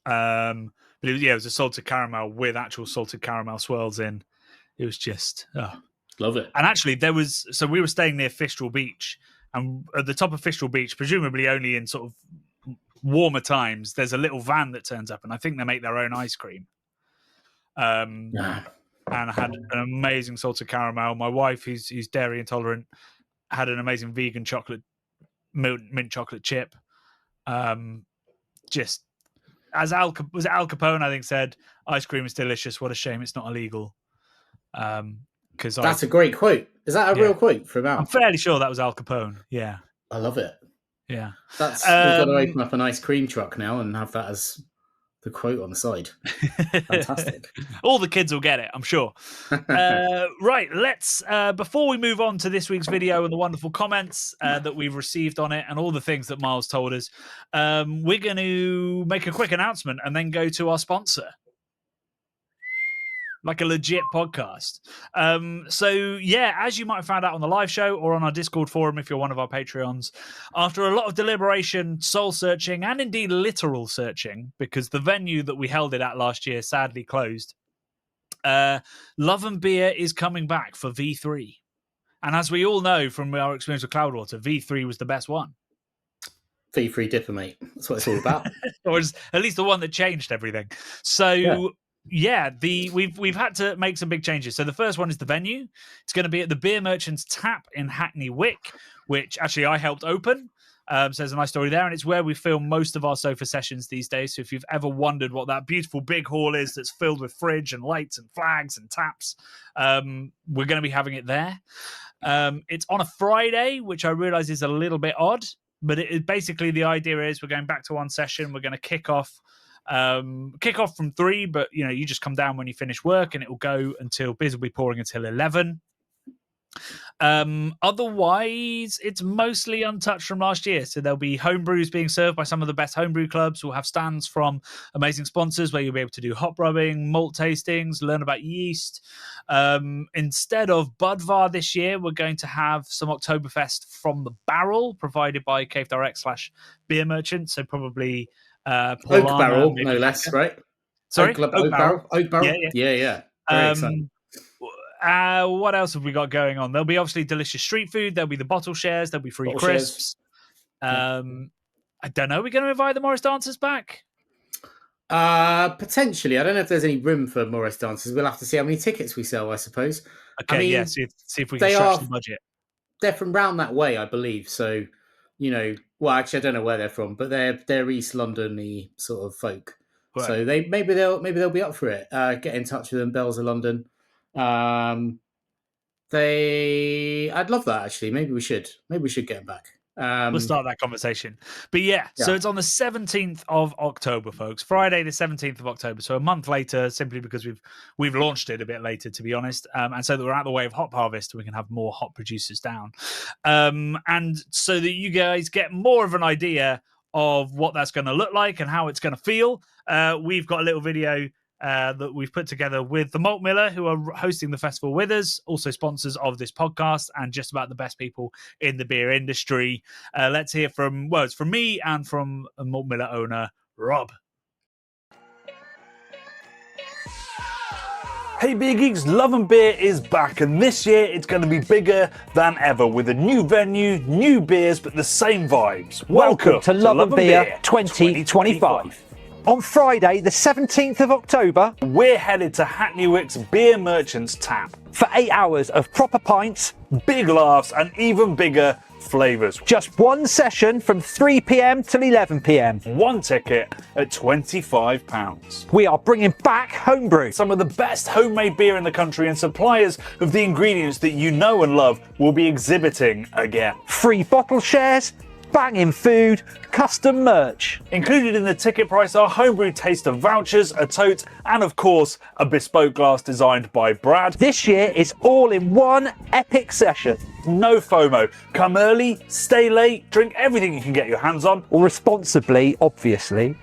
But it was a salted caramel with actual salted caramel swirls in. It was just love it. And actually, we were staying near Fistral Beach, and at the top of Fistral Beach, presumably only in sort of warmer times, there's a little van that turns up, and I think they make their own ice cream. And I had an amazing salted caramel. My wife, who's dairy intolerant, had an amazing vegan mint chocolate chip. Just as Al Capone, I think, said, "Ice cream is delicious. What a shame it's not illegal." Because that's a great quote. Is that a real quote from Al? I'm fairly sure that was Al Capone. Yeah, I love it. Yeah, we've got to open up an ice cream truck now and have that as the quote on the side. Fantastic. All the kids will get it, I'm sure. Right, let's before we move on to this week's video and the wonderful comments that we've received on it and all the things that Miles told us, we're going to make a quick announcement and then go to our sponsor. Like a legit podcast. As you might have found out on the live show or on our Discord forum if you're one of our Patreons, after a lot of deliberation, soul searching, and indeed literal searching, because the venue that we held it at last year sadly closed, Love and Beer is coming back for V3. And as we all know from our experience with Cloudwater, V3 was the best one. V3 Dipper, mate. That's what it's all about. Or at least the one that changed everything. So... Yeah, we've had to make some big changes. So the first one is the venue. It's going to be at the Beer Merchants Tap in Hackney Wick, which actually I helped open. So there's a nice story there, and it's where we film most of our sofa sessions these days. So if you've ever wondered what that beautiful big hall is that's filled with fridge and lights and flags and taps, we're going to be having it there. It's on a Friday, which I realise is a little bit odd, but basically the idea is we're going back to one session. We're going to kick off from 3, but you just come down when you finish work and it will go until beers will be pouring until 11. Otherwise it's mostly untouched from last year, so there'll be homebrews being served by some of the best homebrew clubs. We'll have stands from amazing sponsors where you'll be able to do hop rubbing, malt tastings, learn about yeast. Instead of Budvar this year, we're going to have some Oktoberfest from the barrel provided by Cave Direct /Beer Merchant, so probably Oak Barrel, no less, right? Sorry? Oak Barrel. Yeah. Very exciting. What else have we got going on? There'll be obviously delicious street food. There'll be the bottle shares. There'll be free crisps. I don't know. Are we going to invite the Morris dancers back? Potentially. I don't know if there's any room for Morris dancers. We'll have to see how many tickets we sell, I suppose. Okay, see if we can stretch the budget. They're from round that way, I believe. So, well, actually, I don't know where they're from, but they're East London-y sort of folk. Right. So maybe they'll be up for it. Get in touch with them. Bells of London. I'd love that actually. Maybe we should get them back. We'll start that conversation. But so it's on the 17th of October, folks. Friday the 17th of October. So a month later, simply because we've launched it a bit later, to be honest. And so that we're out of the way of hop harvest, we can have more hop producers down. And so that you guys get more of an idea of what that's going to look like and how it's going to feel, we've got a little video that we've put together with the Malt Miller, who are hosting the festival with us, also sponsors of this podcast and just about the best people in the beer industry. Let's hear from, well, it's from me and from a Malt Miller owner, Rob. Hey Beer Geeks, Love and Beer is back, and this year it's going to be bigger than ever with a new venue, new beers, but the same vibes. Welcome to Love and Beer 2025. On Friday, the 17th of October, we're headed to Hackney Wick's Beer Merchants Tap for 8 hours of proper pints, big laughs, and even bigger flavours. Just one session from 3 p.m. till 11 p.m. One ticket at £25. We are bringing back homebrew. Some of the best homemade beer in the country and suppliers of the ingredients that you know and love will be exhibiting again. Free bottle shares, banging food, custom merch. Included in the ticket price are homebrew taster vouchers, a tote, and of course, a bespoke glass designed by Brad. This year is all in one epic session. No FOMO. Come early, stay late, drink everything you can get your hands on. Or responsibly, obviously.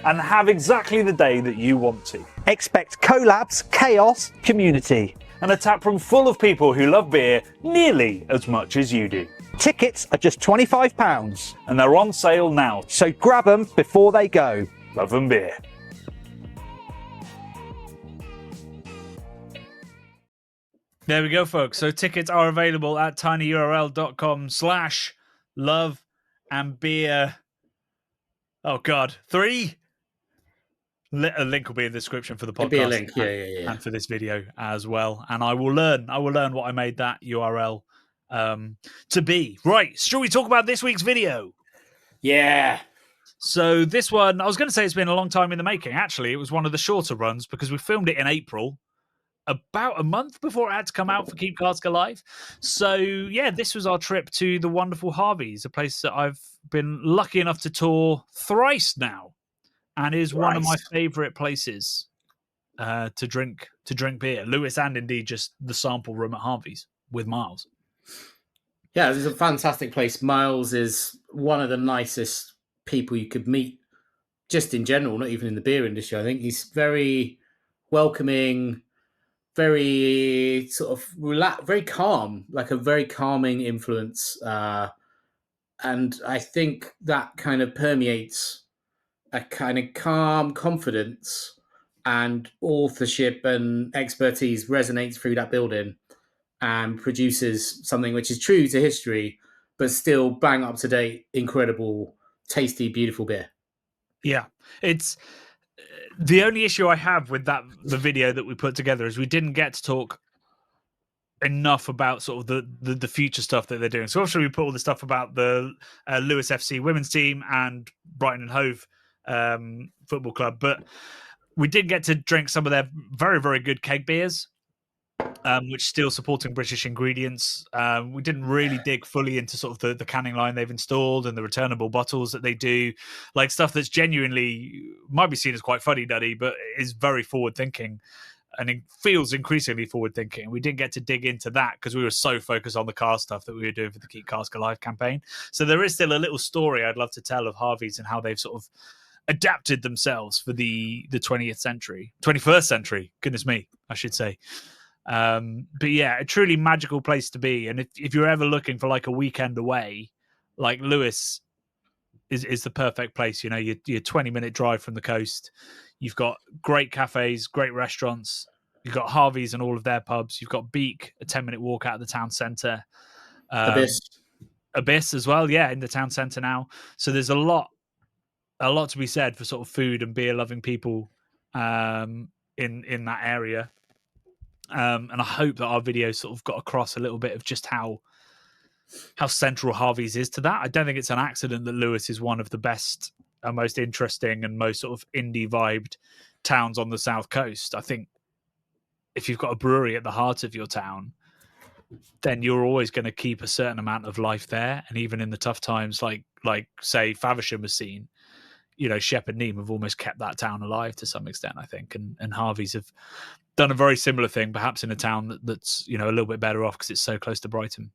And have exactly the day that you want to. Expect collabs, chaos, community. And a tap room full of people who love beer nearly as much as you do. Tickets are just £25. And they're on sale now. So grab them before they go. Love and Beer. There we go, folks. So tickets are available at tinyurl.com/love and beer. Oh, God. 3? A link will be in the description for the podcast. It'll be a link, yeah. And for this video as well. And I will learn what I made that URL to be. Right. Shall we talk about this week's video? Yeah. So this one, I was going to say it's been a long time in the making. Actually, it was one of the shorter runs because we filmed it in April, about a month before it had to come out for Keep Cask Alive. So, yeah, this was our trip to the wonderful Harvey's, a place that I've been lucky enough to tour thrice now, and is one of my favourite places to drink beer. Lewis, and indeed just the sample room at Harvey's with Miles. Yeah, it's a fantastic place. Miles is one of the nicest people you could meet, just in general, not even in the beer industry. I think he's very welcoming, very sort of very calm, like a very calming influence. And I think that kind of permeates a kind of calm confidence, and authorship and expertise resonates through that building and produces something which is true to history, but still bang up to date, incredible, tasty, beautiful beer. Yeah, it's the only issue I have with the video that we put together is we didn't get to talk enough about sort of the future stuff that they're doing. So obviously we put all the stuff about the Lewis FC women's team and Brighton and Hove football club, but we did get to drink some of their very, very good keg beers, which still supporting British ingredients. We didn't really dig fully into sort of the canning line they've installed and the returnable bottles that they do, like stuff that's genuinely might be seen as quite fuddy-duddy, but is very forward-thinking, and it feels increasingly forward-thinking. We didn't get to dig into that because we were so focused on the car stuff that we were doing for the Keep Cask Alive campaign. So there is still a little story I'd love to tell of Harvey's and how they've sort of adapted themselves for the 21st century. Goodness me, I should say. But yeah, a truly magical place to be. And if you're ever looking for like a weekend away, like Lewis is the perfect place. You know, you're 20-minute drive from the coast. You've got great cafes, great restaurants. You've got Harvey's and all of their pubs. You've got Beak, a 10-minute walk out of the town centre. Abyss as well, yeah, in the town centre now. So there's a lot to be said for sort of food and beer loving people in that area. And I hope that our video sort of got across a little bit of just how central Harvey's is to that. I don't think it's an accident that Lewis is one of the best and most interesting and most sort of indie vibed towns on the south coast. I think if you've got a brewery at the heart of your town, then you're always going to keep a certain amount of life there. And even in the tough times, like say Faversham has seen, you know, Shep and Neame have almost kept that town alive to some extent, I think. And Harvey's have done a very similar thing, perhaps in a town that's, you know, a little bit better off because it's so close to Brighton.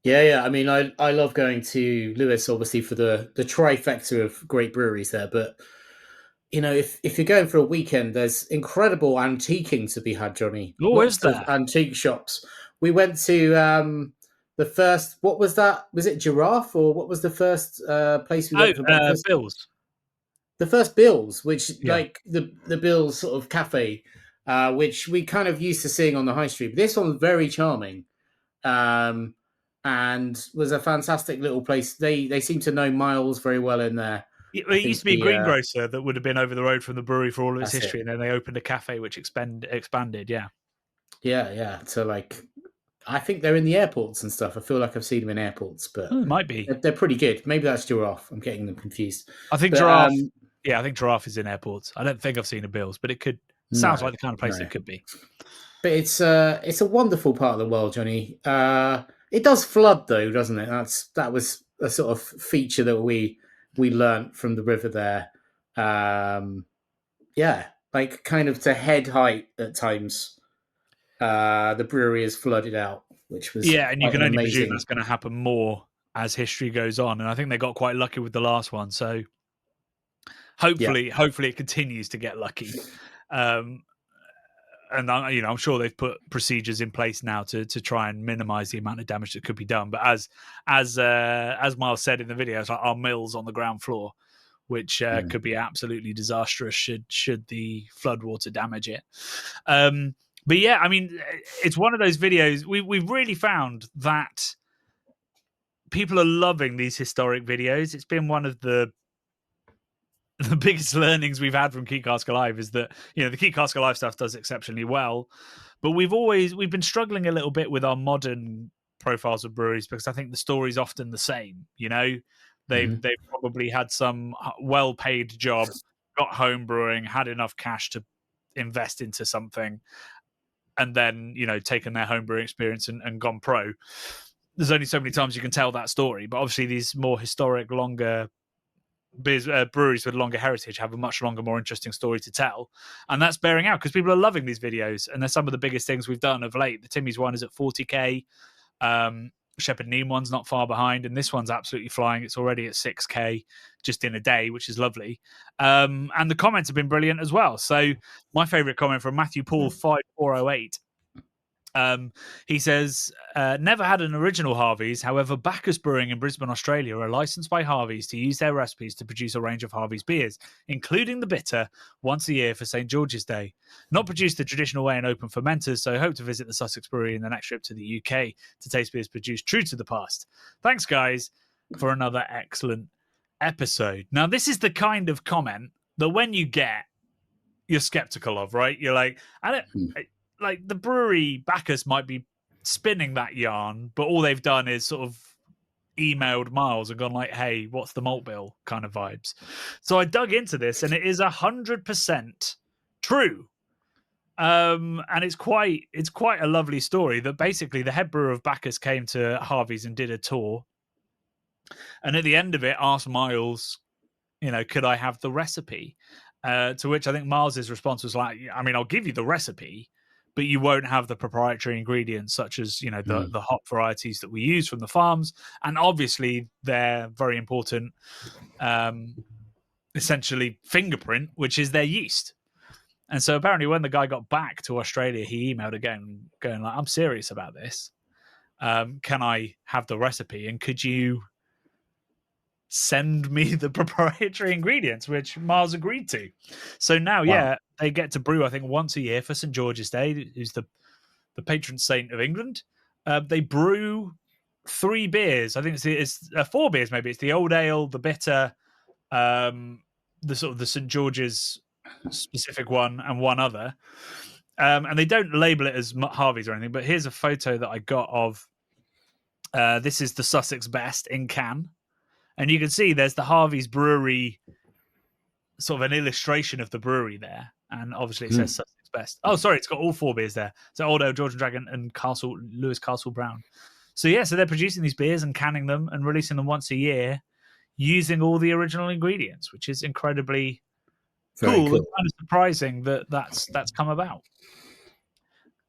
Yeah. I mean, I love going to Lewis, obviously, for the trifecta of great breweries there. But if you're going for a weekend, there's incredible antiquing to be had, Johnny. Oh, is Lots of there? antique shops. We went to the first. What was that? Was it Giraffe, or what was the first place we went for breakfast? Bill's. The first Bill's, which Yeah. like the Bill's sort of cafe, which we kind of used to seeing on the high street. But this one's very charming, and was a fantastic little place. They seem to know Miles very well in there. It used to be a greengrocer that would have been over the road from the brewery for all of its history, and then they opened a cafe which expanded. Yeah. So like, I think they're in the airports and stuff. I feel like I've seen them in airports, but it might be. They're pretty good. Maybe that's Giraffe. I'm getting them confused. I think Giraffe. I think Giraffe is in airports. I don't think I've seen a Bill's, but it could. Sounds like the kind of place it could be. But it's a wonderful part of the world, Johnny. It does flood though, doesn't it? That was a sort of feature that we learnt from the river there. Like kind of to head height at times. The brewery is flooded out, which was and you can only presume that's going to happen more as history goes on. And I think they got quite lucky with the last one, so hopefully it continues to get lucky. And I'm sure they've put procedures in place now to try and minimise the amount of damage that could be done. But as Miles said in the video, it's like our mill's on the ground floor, which could be absolutely disastrous should the floodwater damage it. But yeah, I mean, it's one of those videos we've really found that people are loving these historic videos. It's been one of the biggest learnings we've had from Keep Cask Alive is that the Keep Cask Alive stuff does exceptionally well, but we've been struggling a little bit with our modern profiles of breweries because I think the story's often the same. They've probably had some well-paid job, got home brewing, had enough cash to invest into something, and then taken their home brewing experience and gone pro. There's only so many times you can tell that story, but obviously these more historic, longer breweries with longer heritage have a much longer, more interesting story to tell, and that's bearing out because people are loving these videos, and they're some of the biggest things we've done of late. The Timmy's one is at 40k, Shepherd Neame one's not far behind, and this one's absolutely flying. It's already at 6k just in a day, which is lovely, and the comments have been brilliant as well. So my favorite comment from Matthew Paul 5408. He says, never had an original Harvey's. However, Bacchus Brewing in Brisbane, Australia are licensed by Harvey's to use their recipes to produce a range of Harvey's beers, including the bitter, once a year for St. George's Day. Not produced the traditional way in open fermenters, so I hope to visit the Sussex Brewery in the next trip to the UK to taste beers produced true to the past. Thanks, guys, for another excellent episode. Now, this is the kind of comment that when you get, you're skeptical of, right? You're like, like the brewery Bacchus might be spinning that yarn, but all they've done is sort of emailed Miles and gone like, hey, what's the malt bill kind of vibes. So I dug into this and it is 100% true. And it's quite a lovely story that basically the head brewer of Bacchus came to Harvey's and did a tour. And at the end of it asked Miles, could I have the recipe? To which I think Miles's response was like, I mean, I'll give you the recipe, but you won't have the proprietary ingredients such as, the hop varieties that we use from the farms. And obviously their very important, essentially fingerprint, which is their yeast. And so apparently when the guy got back to Australia, he emailed again going like, I'm serious about this. Can I have the recipe? And could you send me the proprietary ingredients, which Miles agreed to. So now, they get to brew, I think, once a year for St. George's Day, who's the patron saint of England. They brew 3 beers. I think it's 4 beers, maybe. It's the Old Ale, the Bitter, the sort of the St. George's specific one, and one other. And they don't label it as Harvey's or anything, but here's a photo that I got of this is the Sussex Best in can. And you can see there's the Harvey's Brewery, sort of an illustration of the brewery there. And obviously it says Sussex Best. Oh, sorry, it's got all 4 beers there. So Old Ale, Georgian Dragon, and Lewis Castle Brown. So yeah, so they're producing these beers and canning them and releasing them once a year using all the original ingredients, which is incredibly cool. And kind of surprising that's come about.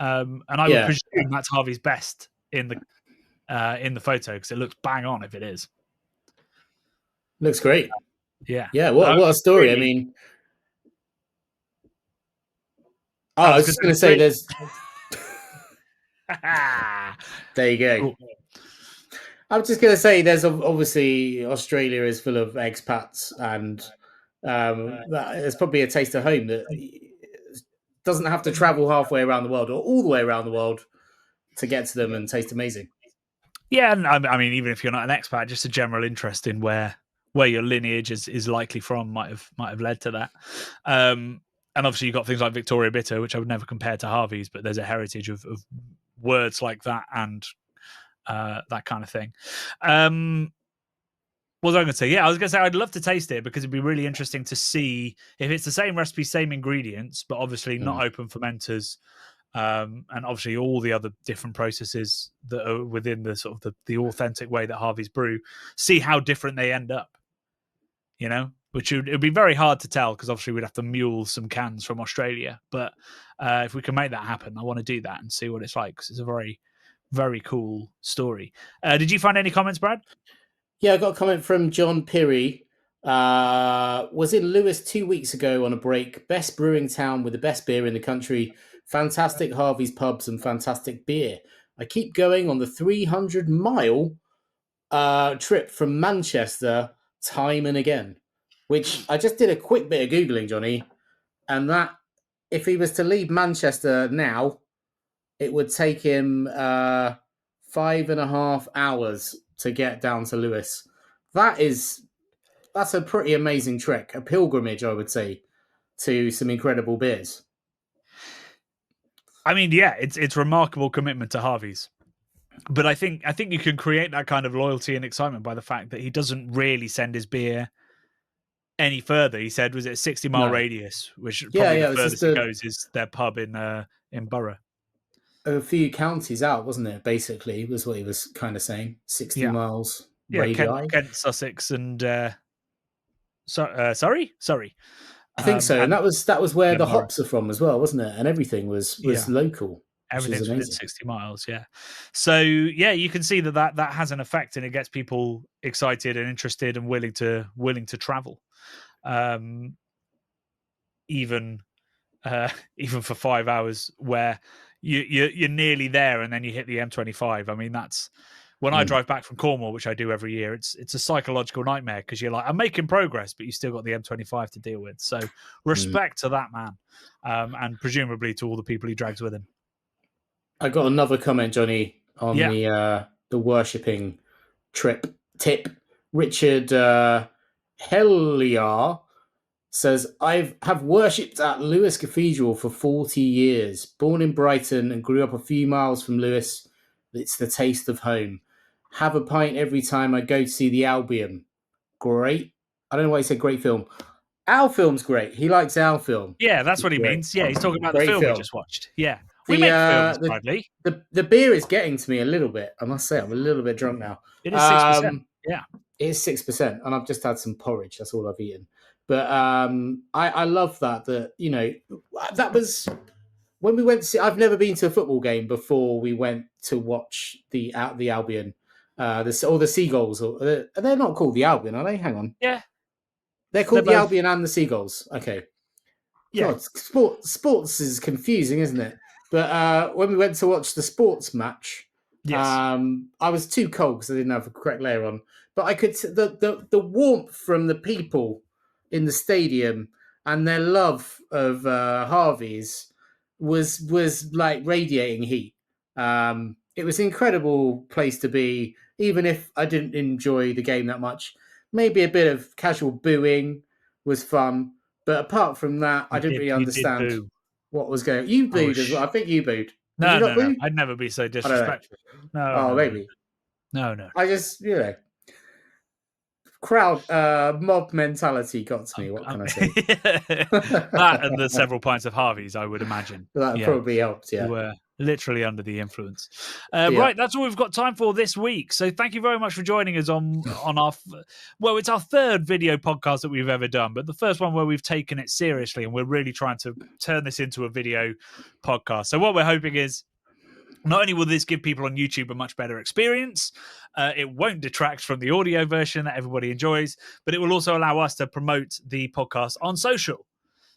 And I would presume that's Harvey's Best in in the photo because it looks bang on if it is. Looks great. Yeah. Yeah. What a story. Really, I mean, I was just going to say there's. There you go. Cool. I was just going to say there's obviously Australia is full of expats, and there's probably a taste of home that doesn't have to travel halfway around the world or all the way around the world to get to them and taste amazing. Yeah, and I mean, even if you're not an expat, just a general interest in where your lineage is likely from might have led to that. And obviously, you've got things like Victoria Bitter, which I would never compare to Harvey's, but there's a heritage of words like that and that kind of thing. What was I going to say? Yeah, I was going to say I'd love to taste it because it'd be really interesting to see if it's the same recipe, same ingredients, but obviously not open fermenters, and obviously all the other different processes that are within the sort of the authentic way that Harvey's brew. See how different they end up. You know, which it would be very hard to tell because obviously we'd have to mule some cans from Australia. But if we can make that happen, I want to do that and see what it's like because it's a very, very cool story. Did you find any comments, Brad? Yeah, I got a comment from John Pirry. Was in Lewis 2 weeks ago on a break. Best brewing town with the best beer in the country. Fantastic Harvey's pubs and fantastic beer. I keep going on the 300-mile trip from Manchester time and again, which I just did a quick bit of Googling, Johnny, and that if he was to leave Manchester now, it would take him 5.5 hours to get down to Lewis. That's a pretty amazing trek, a pilgrimage, I would say, to some incredible beers. I mean, yeah, it's remarkable commitment to Harvey's. But I think you can create that kind of loyalty and excitement by the fact that he doesn't really send his beer any further. He said, was it a 60-mile radius, which probably the furthest it goes is their pub in Borough. A few counties out, wasn't it? Basically, was what he was kind of saying. 60 miles. Yeah, Kent, Sussex, and sorry. I think so, and that was where the hops are from as well, wasn't it? And everything was local. Everything's within 60 miles, yeah. So, yeah, you can see that has an effect, and it gets people excited and interested and willing to travel, even for 5 hours, where you're nearly there, and then you hit the M25. I mean, that's when I drive back from Cornwall, which I do every year. It's a psychological nightmare because you're like, I'm making progress, but you still got the M25 to deal with. So, respect to that man, and presumably to all the people he drags with him. I got another comment, Johnny, on the worshipping tip. Richard Helliar says, I have worshipped at Lewis Cathedral for 40 years. Born in Brighton and grew up a few miles from Lewis. It's the taste of home. Have a pint every time I go to see the Albion. Great. I don't know why he said great film. Our film's great. He likes our film. Yeah, that's what he means. Yeah, he's talking about the film we just watched. Yeah. We make films, Bradley. The beer is getting to me a little bit. I must say, I'm a little bit drunk now. It is 6%. Yeah. It is 6%, and I've just had some porridge. That's all I've eaten. But I love that, you know, that was when we went to see, I've never been to a football game before we went to watch the Albion, or the Seagulls. They're not called the Albion, are they? Hang on. Yeah. They're called the Albion and the Seagulls. Okay. Yeah. God, sports is confusing, isn't it? But when we went to watch the sports match, I was too cold because I didn't have the correct layer on. But I could the warmth from the people in the stadium and their love of Harvey's was like radiating heat. It was an incredible place to be, even if I didn't enjoy the game that much. Maybe a bit of casual booing was fun, but apart from that, I didn't really understand what was going on. You booed as well. I think you booed. No. I'd never be so disrespectful. No. Maybe. No. I just, crowd mob mentality got to me. What can I say? That and the several pints of Harvey's, I would imagine. That probably helped. Yeah, you were literally under the influence. Right, that's all we've got time for this week. So thank you very much for joining us on our it's our third video podcast that we've ever done, but the first one where we've taken it seriously and we're really trying to turn this into a video podcast. So what we're hoping is Not only will this give people on YouTube a much better experience, it won't detract from the audio version that everybody enjoys, but it will also allow us to promote the podcast on social.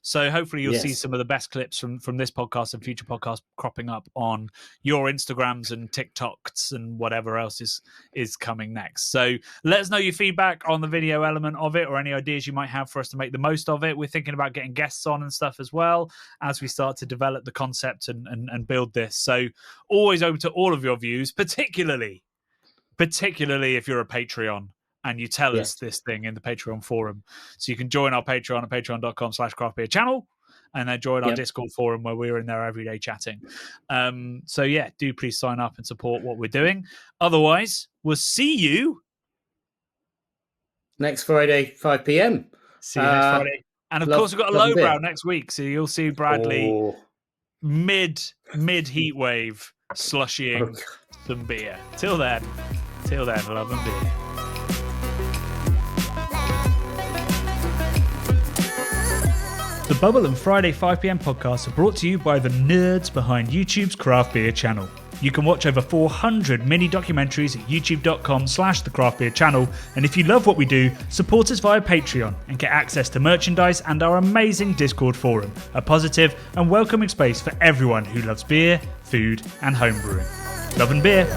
So hopefully you'll see some of the best clips from this podcast and future podcasts cropping up on your Instagrams and TikToks and whatever else is coming next. So let us know your feedback on the video element of it or any ideas you might have for us to make the most of it. We're thinking about getting guests on and stuff as well as we start to develop the concept and build this. So always open to all of your views, particularly if you're a Patreon. And you tell us this thing in the Patreon forum. So you can join our Patreon at patreon.com/craftbeerchannel and then join our Discord forum where we're in there every day chatting. So yeah, do please sign up and support what we're doing. Otherwise, we'll see you next Friday, 5 p.m. See you next Friday. And of course, we've got a lowbrow next week. So you'll see Bradley mid heat wave slushying some beer. Till then, love and beer. The Bubble and Friday 5pm podcasts are brought to you by the nerds behind YouTube's Craft Beer channel. You can watch over 400 mini documentaries at youtube.com/thecraftbeerchannel. And if you love what we do, support us via Patreon and get access to merchandise and our amazing Discord forum, a positive and welcoming space for everyone who loves beer, food, and homebrewing. Love and beer.